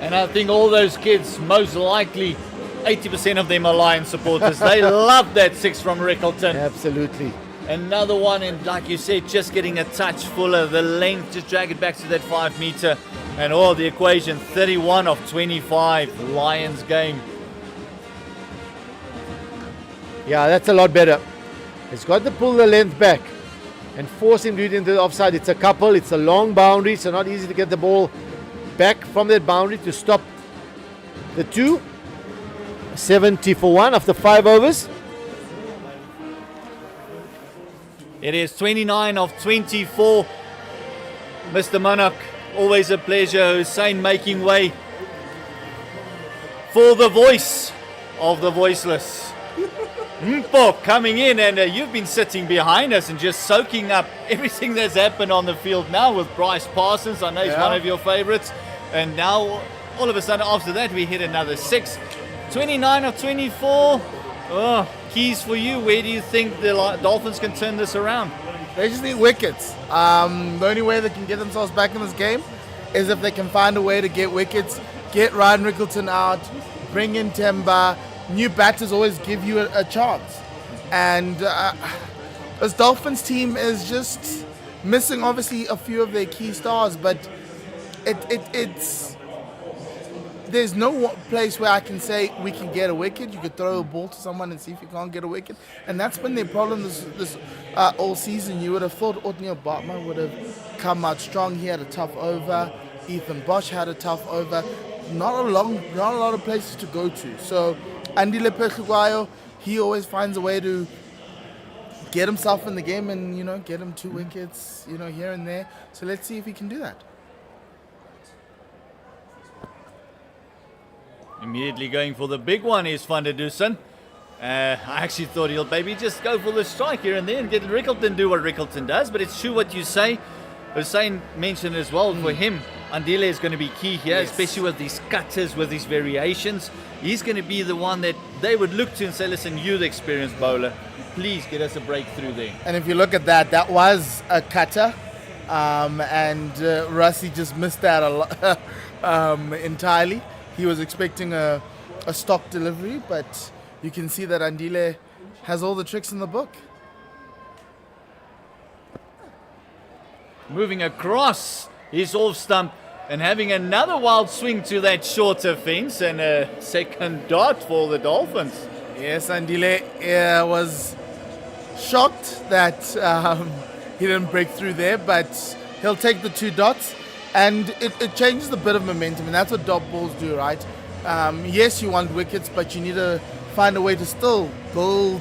And I think all those kids, most likely 80% of them are Lions supporters. They love that 6 from Riggleton. Absolutely. Another one, and like you said, just getting a touch fuller. The length, just drag it back to that 5 meter. And the equation, 31 of 25, Lions game. Yeah, that's a lot better. He's got to pull the length back and force him to hit into the offside. It's a couple, it's a long boundary, so not easy to get the ball back from that boundary to stop the 2. 70 for 1 after 5 overs. It is 29 of 24. Mr. Monarch, always a pleasure. Hussein making way for the voice of the voiceless. Mpo coming in, and you've been sitting behind us and just soaking up everything that's happened on the field now with Bryce Parsons. I know he's one of your favorites. And now, all of a sudden, after that, we hit another 6. 29 of 24. Keys for you. Where do you think the Dolphins can turn this around? They just need wickets. The only way they can get themselves back in this game is if they can find a way to get wickets, get Ryan Riggleton out, bring in Temba. New batters always give you a chance. And this Dolphins team is just missing, obviously, a few of their key stars, but it's there's no place where I can say we can get a wicket. You could throw a ball to someone and see if you can't get a wicket, and that's been their problem this all season. You would have thought Othniel Bartman would have come out strong. He had a tough over. Ethan Bosch had a tough over. Not a lot of places to go to. So Andile Pekugwayo, he always finds a way to get himself in the game and get him 2 wickets here and there. So let's see if he can do that. Immediately going for the big one is Van der Dusen. I actually thought he'll maybe just go for the strike here and there and get Riggleton do what Riggleton does, but it's true what you say. Hussein mentioned as well, for him, Andile is going to be key here, Yes. especially with these cutters, with these variations. He's going to be the one that they would look to and say, listen, you're the experienced bowler. Please get us a breakthrough there. And if you look at that, that was a cutter. And Rassie just missed that a lot entirely. He was expecting a stock delivery, but you can see that Andile has all the tricks in the book. Moving across his off stump and having another wild swing to that shorter fence and a second dot for the Dolphins. Yes, Andile was shocked that he didn't break through there, but he'll take the 2 dots, and it changes a bit of momentum, and that's what dot balls do, right? Yes, you want wickets, but you need to find a way to still build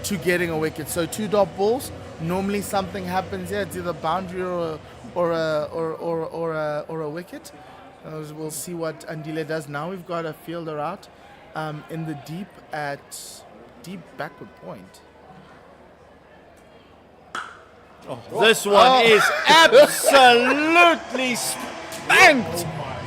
to getting a wicket. So 2 dot balls, normally something happens here. It's either boundary or a wicket. We'll see what Andile does. Now we've got a fielder out in the deep backward point. This one is absolutely spanked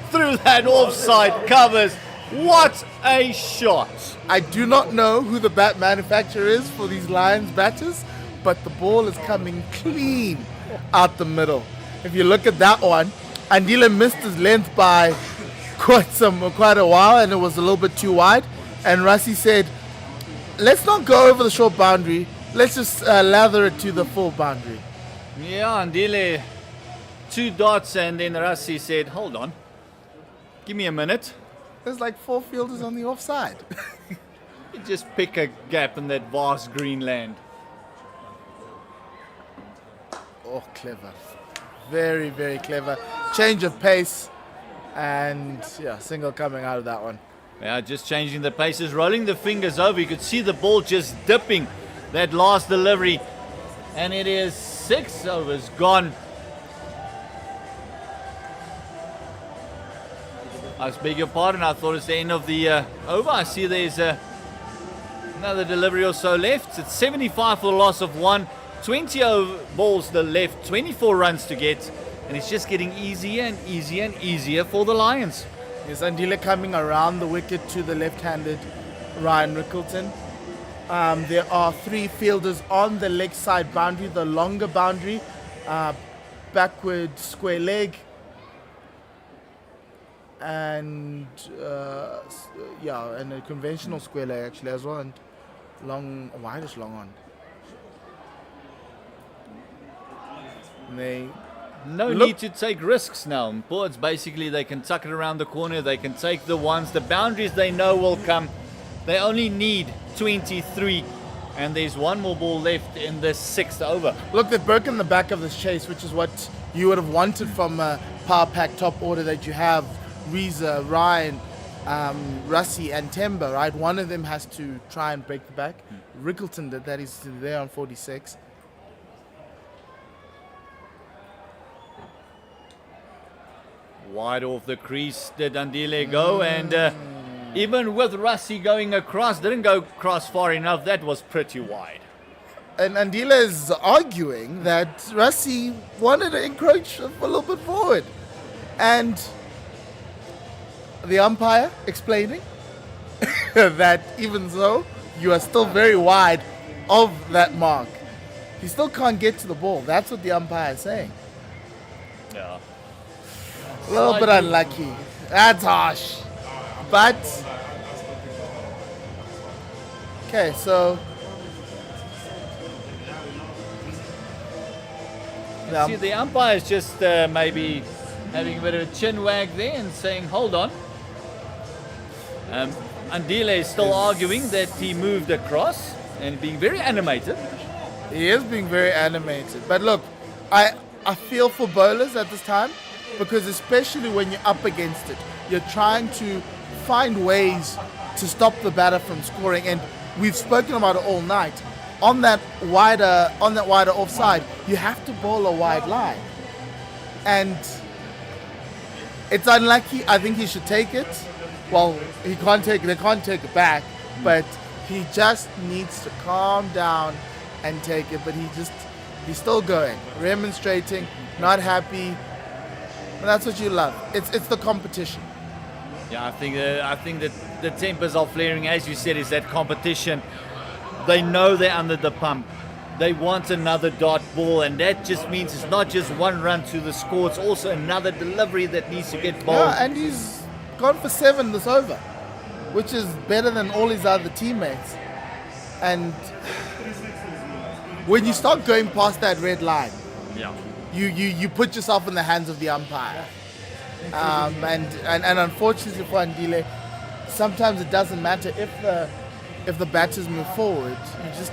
through that offside covers. What a shot. I do not know who the bat manufacturer is for these Lions batters, but the ball is coming clean out the middle. If you look at that one, Andile missed his length by quite a while, and it was a little bit too wide. And Rassie said, let's not go over the short boundary. Let's just lather it to the full boundary. Yeah, Andile 2 dots, and then Rassie said, hold on, give me a minute. There's like 4 fielders on the offside. You just pick a gap in that vast green land. Oh, clever. Very, very clever. Change of pace, and yeah, single coming out of that one. Yeah, just changing the paces, rolling the fingers over. You could see the ball just dipping that last delivery. And it is 6 overs gone. I beg your pardon, I thought it's the end of the over. I see there's another delivery or so left. It's 75 for the loss of 1. 20 balls the left, 24 runs to get. And it's just getting easier and easier and easier for the Lions. Yes, Andile coming around the wicket to the left-handed Ryan Rickleton. There are 3 fielders on the leg side boundary, the longer boundary, backward square leg, and and a conventional square leg actually as well, and widest long on. And they No need to take risks now. Boards basically they can tuck it around the corner, they can take the ones, the boundaries they know will come. They only need 23, and there's 1 more ball left in the 6th over. Look, they've broken the back of this chase, which is what you would have wanted from a power pack top order that you have. Reza, Ryan, Rassie, and Temba, right? One of them has to try and break the back. Rickleton did that. He's there on 46. Wide off the crease did Andile go, and even with Rassie going across, didn't go across far enough. That was pretty wide. And Andile is arguing that Rassie wanted to encroach a little bit forward. And the umpire explaining that even so, you are still very wide of that mark. He still can't get to the ball. That's what the umpire is saying. Yeah. A little bit unlucky. That's harsh. But, okay, so See, the umpire is just maybe having a bit of a chin wag there and saying, hold on. Andile is still arguing that he moved across and being very animated. he is being very animated. But look, I feel for bowlers at this time, because especially when you're up against it, you're trying to find ways to stop the batter from scoring, and we've spoken about it all night. On that wider offside, you have to bowl a wide line, and it's unlucky. I think he should take it. Well, he can't take it. They can't take it back, but he just needs to calm down and take it. But he's still going, remonstrating, not happy. And that's what you love. It's the competition. Yeah, I think that the tempers are flaring. As you said, is that competition. They know they're under the pump. They want another dot ball, and that just means it's not just one run to the score. It's also another delivery that needs to get bowled. Yeah, and he's gone for 7 this over, which is better than all his other teammates. And when you start going past that red line, Yeah. you put yourself in the hands of the umpire. And unfortunately for Andile, sometimes it doesn't matter if the batters move forward. You just,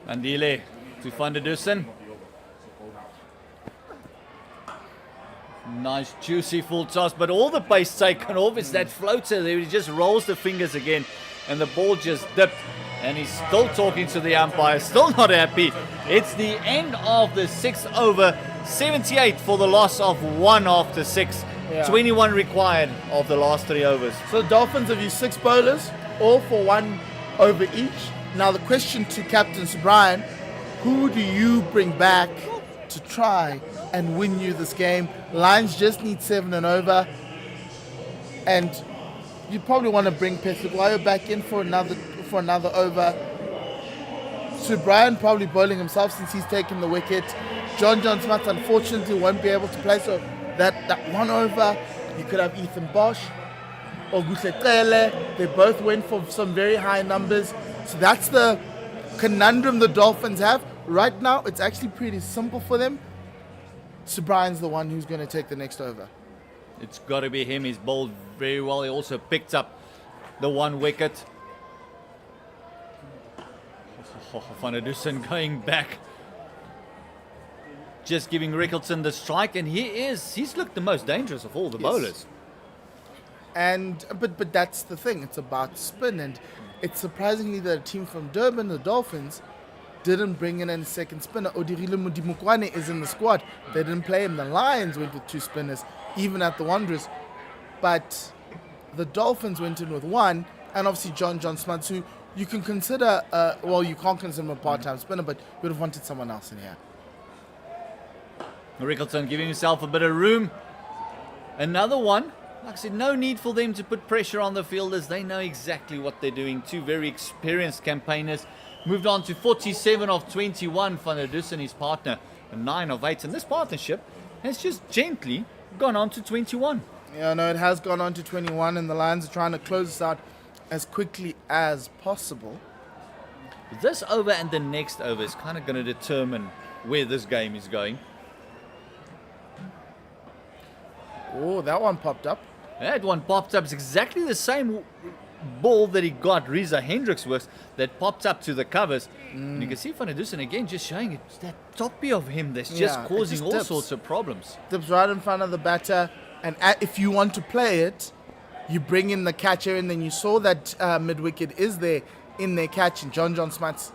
Andile to Van der Dussen. Nice juicy full toss, but all the pace taken off. It's that floater there. He just rolls the fingers again, and the ball just dipped. And he's still talking to the umpire, still not happy. It's the end of the 6th over, 78 for the loss of 1 after 6. Yeah. 21 required of the last 3 overs. So the Dolphins have used 6 bowlers, all for 1 over each. Now the question to Captain Sir Brian, who do you bring back to try and win you this game? Lions just need 7 and over. And you probably want to bring Pesuguayo back in for another over. Sir Brian probably bowling himself since he's taken the wicket. John Smith unfortunately won't be able to play, so that 1 over, you could have Ethan Bosch or Gusetele. They both went for some very high numbers. So that's the conundrum the Dolphins have. Right now, it's actually pretty simple for them. Sir Brian's the one who's going to take the next over. It's got to be him. He's bowled very well. He also picked up the 1 wicket. Van der Dussen going back, just giving Rickleton the strike, and he's looked the most dangerous of all the bowlers. And but that's the thing, it's about spin, and it's surprisingly that a team from Durban, the Dolphins, didn't bring in a second spinner. Odirile Mudimukwane is in the squad. They didn't play him. The Lions went with 2 spinners, even at the Wanderers, but the Dolphins went in with 1, and obviously John Smith, who you can consider, you can't consider him a part-time spinner, but you would have wanted someone else in here. Rickleton giving himself a bit of room. Another one. Like I said, no need for them to put pressure on the fielders. They know exactly what they're doing. 2 very experienced campaigners. Moved on to 47 of 21. Van der Dussen, his partner, 9 of 8. And this partnership has just gently gone on to 21. Yeah, no, it has gone on to 21, and the Lions are trying to close this out as quickly as possible. This over and the next over is kind of going to determine where this game is going. Oh, that one popped up. That one popped up. It's exactly the same ball that he got Reza Hendricks with that popped up to the covers. And you can see Van der Dussen again just showing it's that toppy of him that's just causing all sorts of problems. Dips right in front of the batter, and if you want to play it, you bring in the catcher, and then you saw that mid-wicket is there in their catch, and John Smith.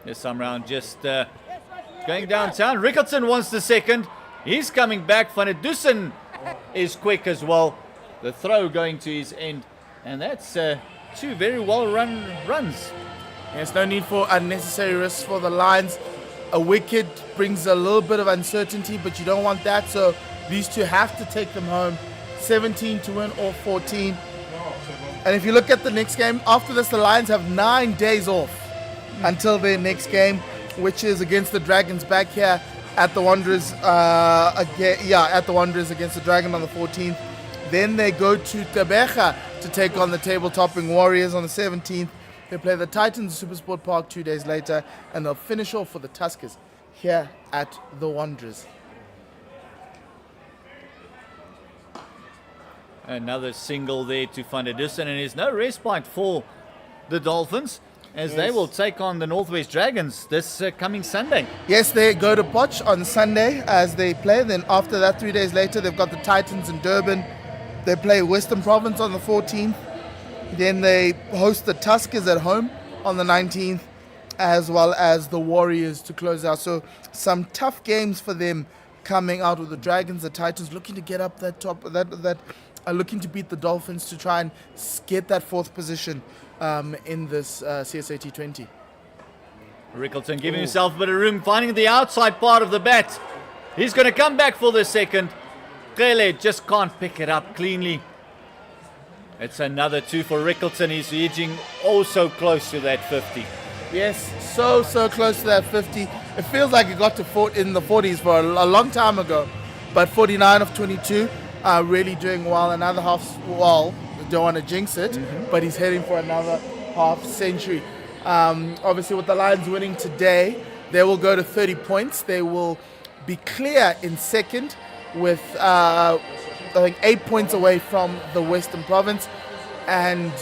There's some round just going downtown. Rickleton wants the second. He's coming back. Van der Dussen is quick as well. The throw going to his end. And that's 2 very well-run runs. There's no need for unnecessary risks for the Lions. A wicket brings a little bit of uncertainty, but you don't want that. So these 2 have to take them home. 17 to win or 14. And if you look at the next game, after this, the Lions have 9 days off until their next game, which is against the Dragons back here at the Wanderers. At the Wanderers against the Dragon on the 14th. Then they go to Tebeja to take on the table-topping Warriors on the 17th. They play the Titans at SuperSport Park 2 days later, and they'll finish off for the Tuskers here at the Wanderers. Another single there to Van der Dussen, and there's no respite for the Dolphins as they will take on the Northwest Dragons this coming Sunday. Yes, they go to Potch on Sunday as they play. Then after that, 3 days later, they've got the Titans in Durban. They play Western Province on the 14th. Then they host the Tuskers at home on the 19th, as well as the Warriors to close out. So some tough games for them coming out with the Dragons, the Titans looking to get up that top, that are looking to beat the Dolphins to try and get that 4th position in this CSA T20. Rickleton giving himself a bit of room, finding the outside part of the bat. He's going to come back for the second. Kele just can't pick it up cleanly. It's another 2 for Rickleton. He's edging so close to that 50. Yes, so close to that 50. It feels like it got to in the 40s for a long time ago. But 49 of 22, really doing well. Another half, well, don't want to jinx it, but he's heading for another half century. Obviously, with the Lions winning today, they will go to 30 points. They will be clear in second with, I think, 8 points away from the Western Province. And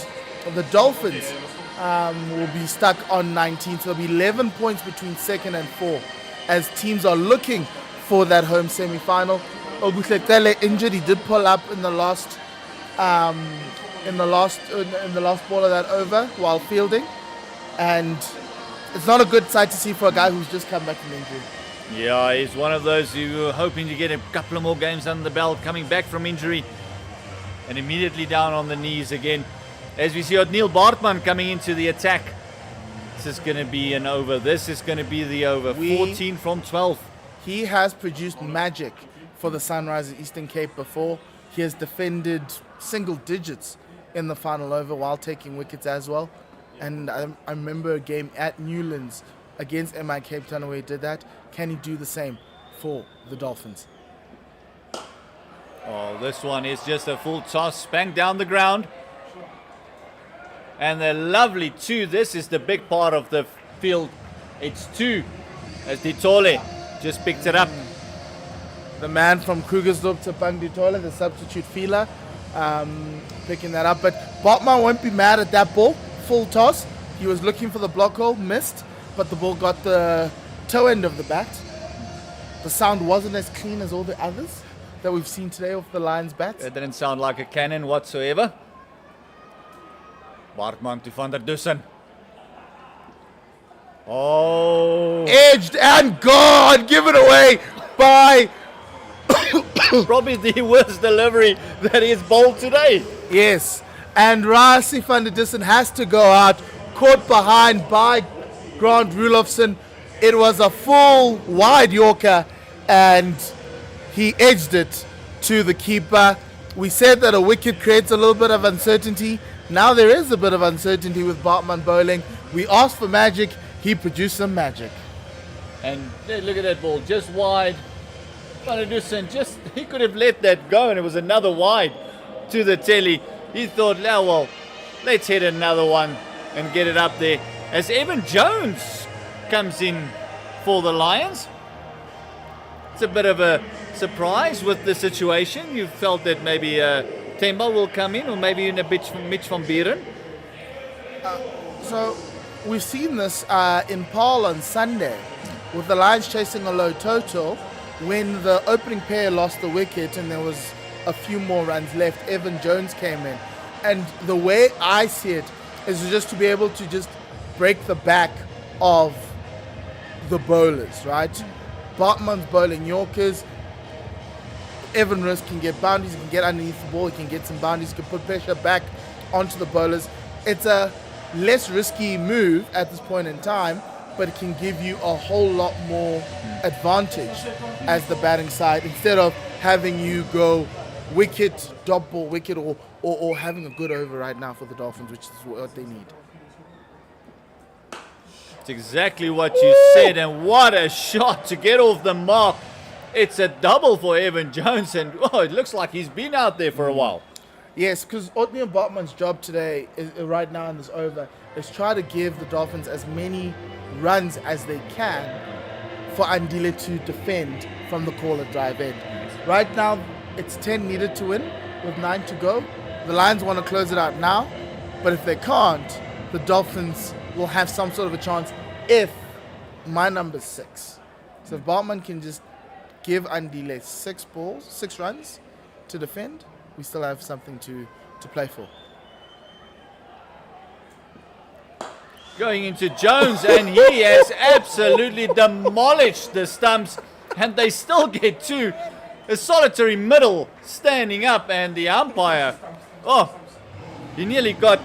the Dolphins will be stuck on 19. So there'll be 11 points between second and 4 as teams are looking for that home semi-final. Ogutlekele injured. He did pull up in the last in the last ball of that over while fielding, and it's not a good sight to see for a guy who's just come back from injury. Yeah, he's one of those who were hoping to get a couple of more games under the belt, coming back from injury and immediately down on the knees again. As we see Neil Bartman coming into the attack. This is going to be an over. This is going to be the over. 14 from 12. He has produced magic for the Sunrisers Eastern Cape before. He has defended single digits in the final over while taking wickets as well. And I remember a game at Newlands against MI Cape Town where he did that. Can he do the same for the Dolphins? Oh, this one is just a full toss, spanked down the ground. And a lovely 2. This is the big part of the field. It's 2 as Ditole just picked it up. The man from Krugersdorp, Tsepang Ditole, the substitute fielder, picking that up. But Botman won't be mad at that ball. Full toss. He was looking for the block hole, missed, but the ball got the toe end of the bat. The sound wasn't as clean as all the others that we've seen today off the Lions' bats. It didn't sound like a cannon whatsoever. Bartman to Van der Dussen. Oh. Edged and gone. Given away by... Probably the worst delivery that he's bowled today. Yes. And Rasi van der Dussen has to go out. Caught behind by Grant Rulofsson. It was a full wide Yorker and he edged it to the keeper. We said that a wicket creates a little bit of uncertainty. Now there is a bit of uncertainty with Bartman bowling. We asked for magic. He produced some magic. And look at that ball, just wide. Van der Dussen, he could have let that go and it was another wide to the telly. He thought, oh, well, let's hit another one and get it up there. As Evan Jones comes in for the Lions. It's a bit of a surprise with the situation. You felt that maybe Temba will come in or maybe in a bit from Mitch van Buren. So we've seen this in Paarl on Sunday with the Lions chasing a low total. When the opening pair lost the wicket and there was a few more runs left, Evan Jones came in. And the way I see it is just to be able to just break the back of the bowlers, right? Bartman's bowling Yorkers. Evan Risk can get boundaries, he can get underneath the ball, he can get some boundaries, he can put pressure back onto the bowlers. It's a less risky move at this point in time, but it can give you a whole lot more advantage as the batting side instead of having you go wicket, dot ball, wicket, or having a good over right now for the Dolphins, which is what they need. It's exactly what you said, and what a shot to get off the mark. It's a double for Evan Jones, and it looks like he's been out there for a while. Yes, because Othniel Bartman's job today, right now in this over, is try to give the Dolphins as many runs as they can for Andile to defend from the caller drive end. Right now, it's 10 needed to win with 9 to go. The Lions want to close it out now, but if they can't, the Dolphins will have some sort of a chance if my number's 6. So if Bartman can just give Andile 6 runs to defend, we still have something to play for. Going into Jones, and he has absolutely demolished the stumps, and they still get 2. A solitary middle standing up, and the umpire, he nearly got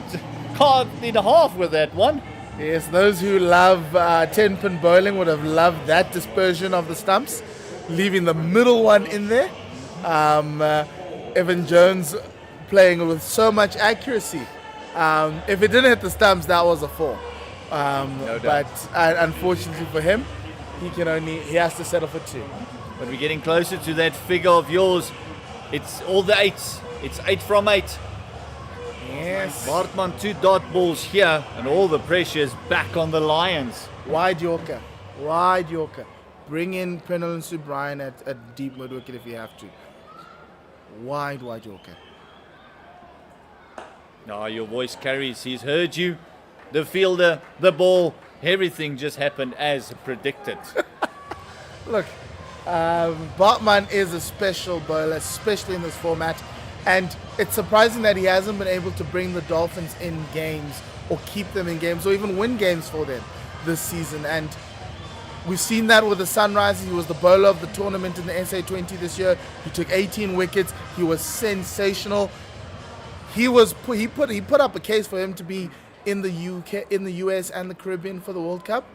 carved in half with that one. Yes, those who love 10-pin bowling would have loved that dispersion of the stumps, leaving the middle one in there. Evan Jones playing with so much accuracy. If it didn't hit the stumps, that was a 4. No doubt. But unfortunately for him, he has to settle for 2. But we're getting closer to that figure of yours. It's all the 8s. It's 8 from 8. Yes. Bartman 2 dot balls here, and all the pressure is back on the Lions. Wide Yorker. Wide Yorker. Bring in Prenell and Subrian at deep mid wicket if you have to. Wide Yorker. No, your voice carries. He's heard you. The fielder, the ball, everything just happened as predicted. Look, Bartman is a special bowler, especially in this format. And it's surprising that he hasn't been able to bring the Dolphins in games or keep them in games or even win games for them this season. And we've seen that with the Sunrisers. He was the bowler of the tournament in the SA 20 this year. He took 18 wickets. He was sensational. He put up a case for him to be in the UK, in the US and the Caribbean for the World Cup.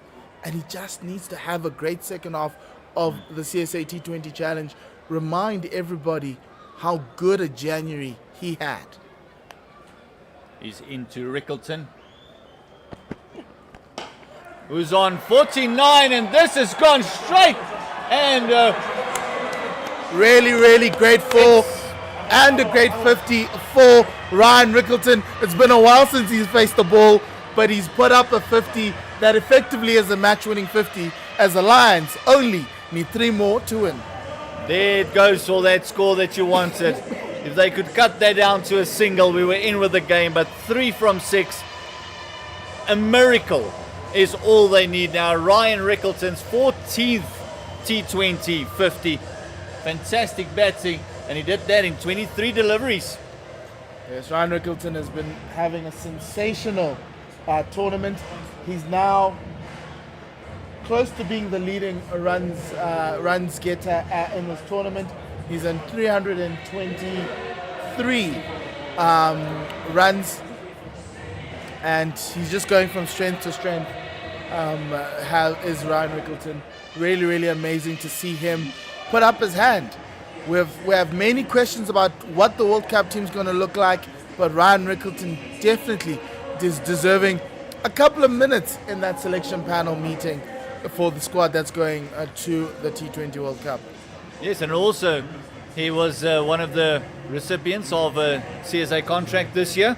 And he just needs to have a great second half of the CSA T20 Challenge. Remind everybody how good a January he had. He's into Rickleton, who's on 49, and this has gone straight. And really great 4 and a great 50 for Ryan Rickleton. It's been a while since he's faced the ball, but he's put up a 50 that effectively is a match-winning 50, as the Lions only need 3 more to win. there it goes for that score that you wanted. If they could cut that down to a single, we were in with the game. But 3 from 6, a miracle is all they need now. Ryan Rickleton's 14th T20 50. Fantastic batting, and he did that in 23 deliveries. Yes, Ryan Rickleton has been having a sensational tournament. He's now close to being the leading runs getter in this tournament. He's on 323 runs, and he's just going from strength to strength. Is Ryan Rickleton. Really amazing to see him put up his hand. We have many questions about what the World Cup team's going to look like, but Ryan Rickleton definitely is deserving a couple of minutes in that selection panel meeting for the squad that's going to the T20 World Cup. Yes, and also he was one of the recipients of a CSA contract this year.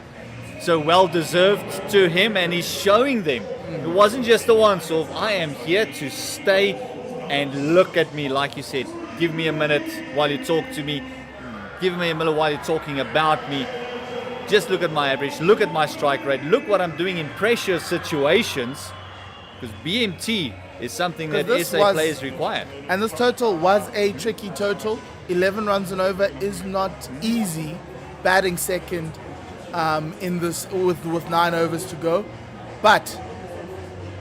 So well deserved to him, and he's showing them. It wasn't just the once off. I am here to stay, and look at me, like you said. Give me a minute while you talk to me. Give me a minute while you're talking about me. Just look at my average. Look at my strike rate. Look what I'm doing in pressure situations. Because BMT is something that SA players require. And this total was a tricky total. 11 runs and over is not easy. Batting second in this with 9 overs to go. But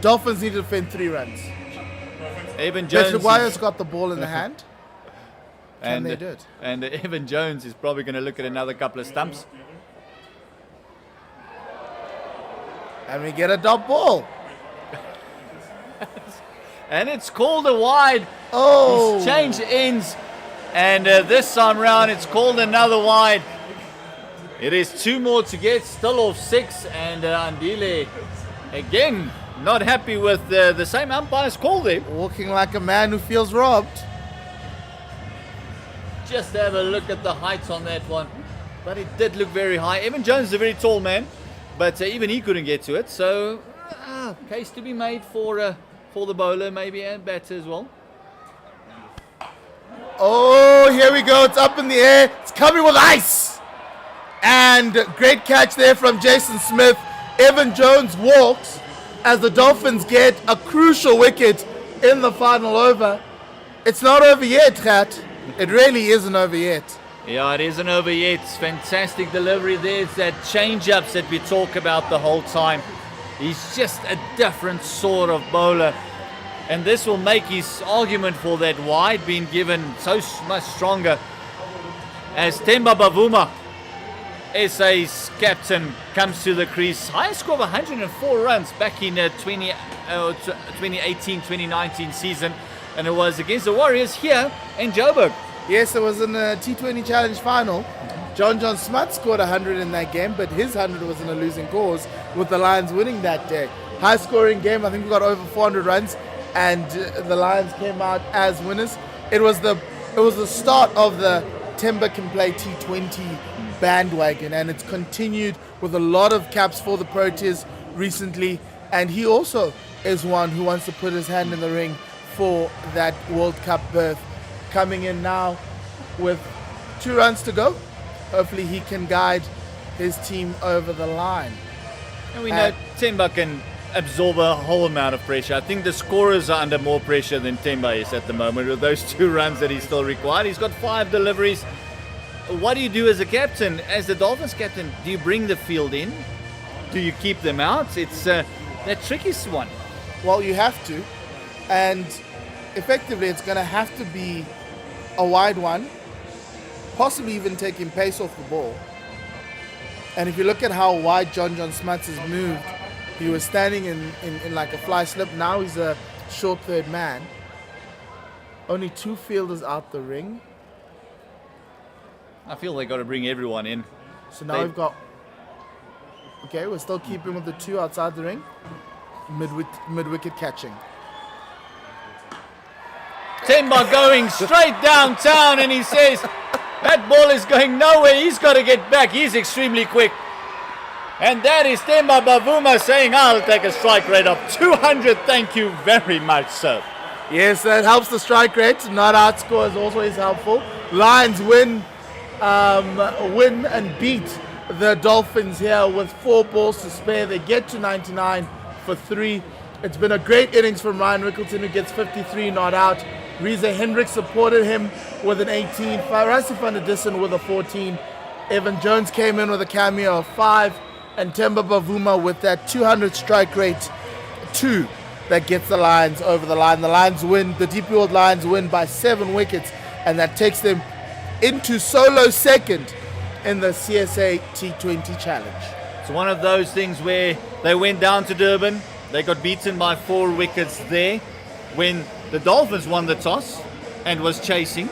Dolphins need to defend 3 runs. Evan Jones. Maguire's got the ball in the hand. Can they do it? And Evan Jones is probably going to look at another couple of stumps. And we get a dot ball. And it's called a wide. Oh! He's changed ends. And this time round, it's called another wide. It is 2 more to get, still off 6. And Andile, again, not happy with the same umpire's call there. Walking like a man who feels robbed. Just have a look at the heights on that one. But it did look very high. Evan Jones is a very tall man, but even he couldn't get to it. So, case to be made for the bowler maybe, and batter as well. Oh, here we go. It's up in the air. It's coming with ice. And great catch there from Jason Smith. Evan Jones walks as the Dolphins get a crucial wicket in the final over. It's not over yet, Gert. It really isn't over yet. Yeah, it isn't over yet. Fantastic delivery. There's that change-ups that we talk about the whole time. He's just a different sort of bowler. And this will make his argument for that wide being given so much stronger. As Themba Bavuma SA's captain comes to the crease. Highest score of 104 runs back in 2018-2019 season. And it was against the Warriors here in Joburg. Yes, it was in a T20 Challenge final. John Smut scored 100 in that game, but his 100 was in a losing cause with the Lions winning that day. High scoring game, I think we got over 400 runs, and the Lions came out as winners. It was the start of the Timber Can Play T20 bandwagon, and it's continued with a lot of caps for the Proteas recently, and he also is one who wants to put his hand in the ring for that World Cup berth. Coming in now with 2 runs to go. Hopefully he can guide his team over the line. And we know Temba can absorb a whole amount of pressure. I think the scorers are under more pressure than Temba is at the moment with those 2 runs that he's still required. He's got 5 deliveries. What do you do as a captain? As the Dolphins captain, do you bring the field in? Do you keep them out? It's that trickiest one. Well, you have to. And effectively, it's going to have to be a wide one, possibly even taking pace off the ball. And if you look at how wide John Smuts has moved, he was standing in like a fly slip. Now he's a short third man. Only 2 fielders out the ring. I feel they got to bring everyone in. So now we've got... Okay, we're still keeping with the 2 outside the ring. Mid-wicket catching. Temba going straight downtown, and he says that ball is going nowhere. He's got to get back. He's extremely quick. And that is Temba Bavuma saying, I'll take a strike rate of 200. Thank you very much, sir. Yes, that helps the strike rate. Not outscore is always helpful. Lions win and beat the Dolphins here with 4 balls to spare. They get to 99 for 3. It's been a great innings from Ryan Rickleton, who gets 53 not out. Reza Hendricks supported him with an 18. Farasi van der Dissen with a 14. Evan Jones came in with a cameo of 5. And Temba Bavuma with that 200 strike rate 2 that gets the Lions over the line. The Lions win, the DP World Lions win by 7 wickets, and that takes them into solo second in the CSA T20 Challenge. It's one of those things where they went down to Durban. They got beaten by 4 wickets there when the Dolphins won the toss and was chasing.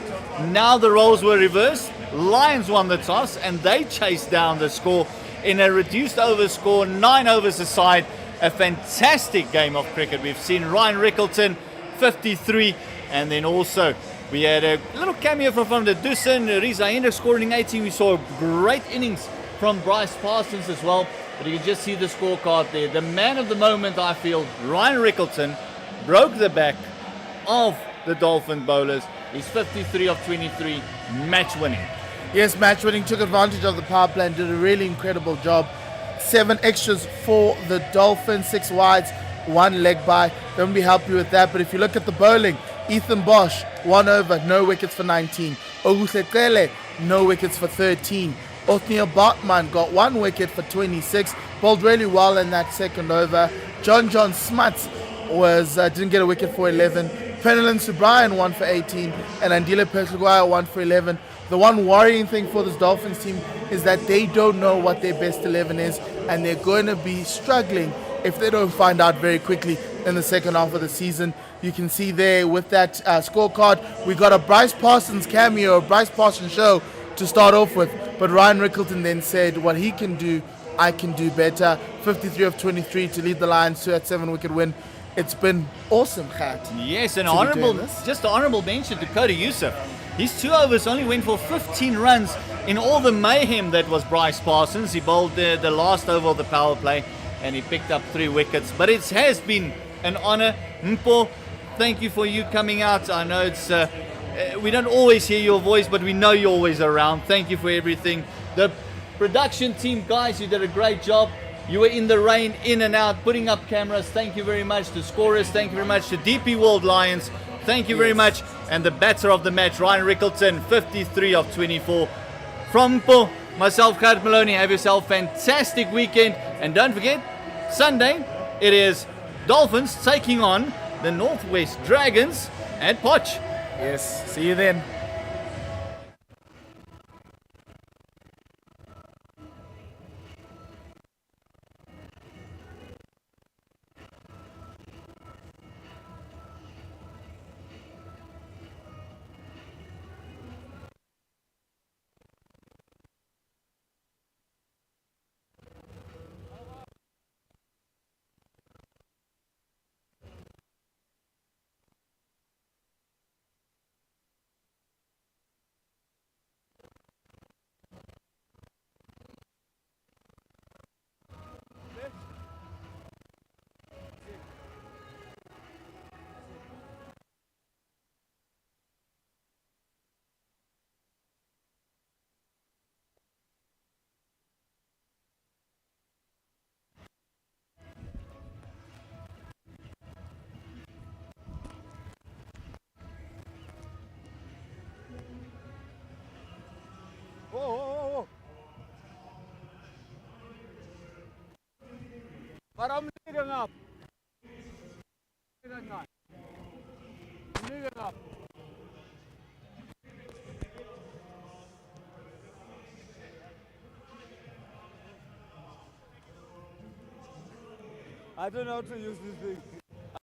Now the roles were reversed. Lions won the toss and they chased down the score in a reduced over score, 9 overs aside. A fantastic game of cricket. We've seen Ryan Rickleton, 53, and then also we had a little cameo from the Dussen, Reza Hendricks scoring 18. We saw a great innings from Bryce Parsons as well. But you can just see the scorecard there. The man of the moment, I feel, Ryan Rickleton, broke the back of the Dolphin bowlers. He's 53 of 23, match winning. Yes, match winning, took advantage of the power play and did a really incredible job. 7 extras for the Dolphins, 6 wides, 1 leg by. Don't be happy with that. But if you look at the bowling, Ethan Bosch, 1 over, no wickets for 19. Oguseqele, no wickets for 13. Othniel Bartman got 1 wicket for 26. Bowled really well in that second over. John Smuts didn't get a wicket for 11. Penelin Subrian 1 for 18. And Andile Peslugwaya 1 for 11. The one worrying thing for this Dolphins team is that they don't know what their best 11 is, and they're going to be struggling if they don't find out very quickly in the second half of the season. You can see there with that scorecard, we got a Bryce Parsons cameo, a Bryce Parsons show to start off with, but Ryan Rickleton then said, what he can do, I can do better. 53 of 23 to lead the Lions to that 7-wicket win. It's been awesome, Khat. Yes, an honourable mention to Cody Youssef. His 2 overs only went for 15 runs in all the mayhem that was Bryce Parsons. He bowled the last over of the power play and he picked up 3 wickets. But it has been an honour. Mpo, thank you for you coming out. I know it's we don't always hear your voice, but we know you're always around. Thank you for everything. The production team, guys, you did a great job. You were in the rain, in and out, putting up cameras. Thank you very much to scorers. Thank you very much to DP World Lions. Thank you very much. And the batter of the match, Ryan Rickleton, 53 of 24. From Mpo, myself, Kurt Maloney, have yourself a fantastic weekend. And don't forget, Sunday, it is Dolphins taking on the Northwest Dragons at Potch. Yes, see you then. But I'm leading up. Leading up. Leading up. I don't know how to use this thing.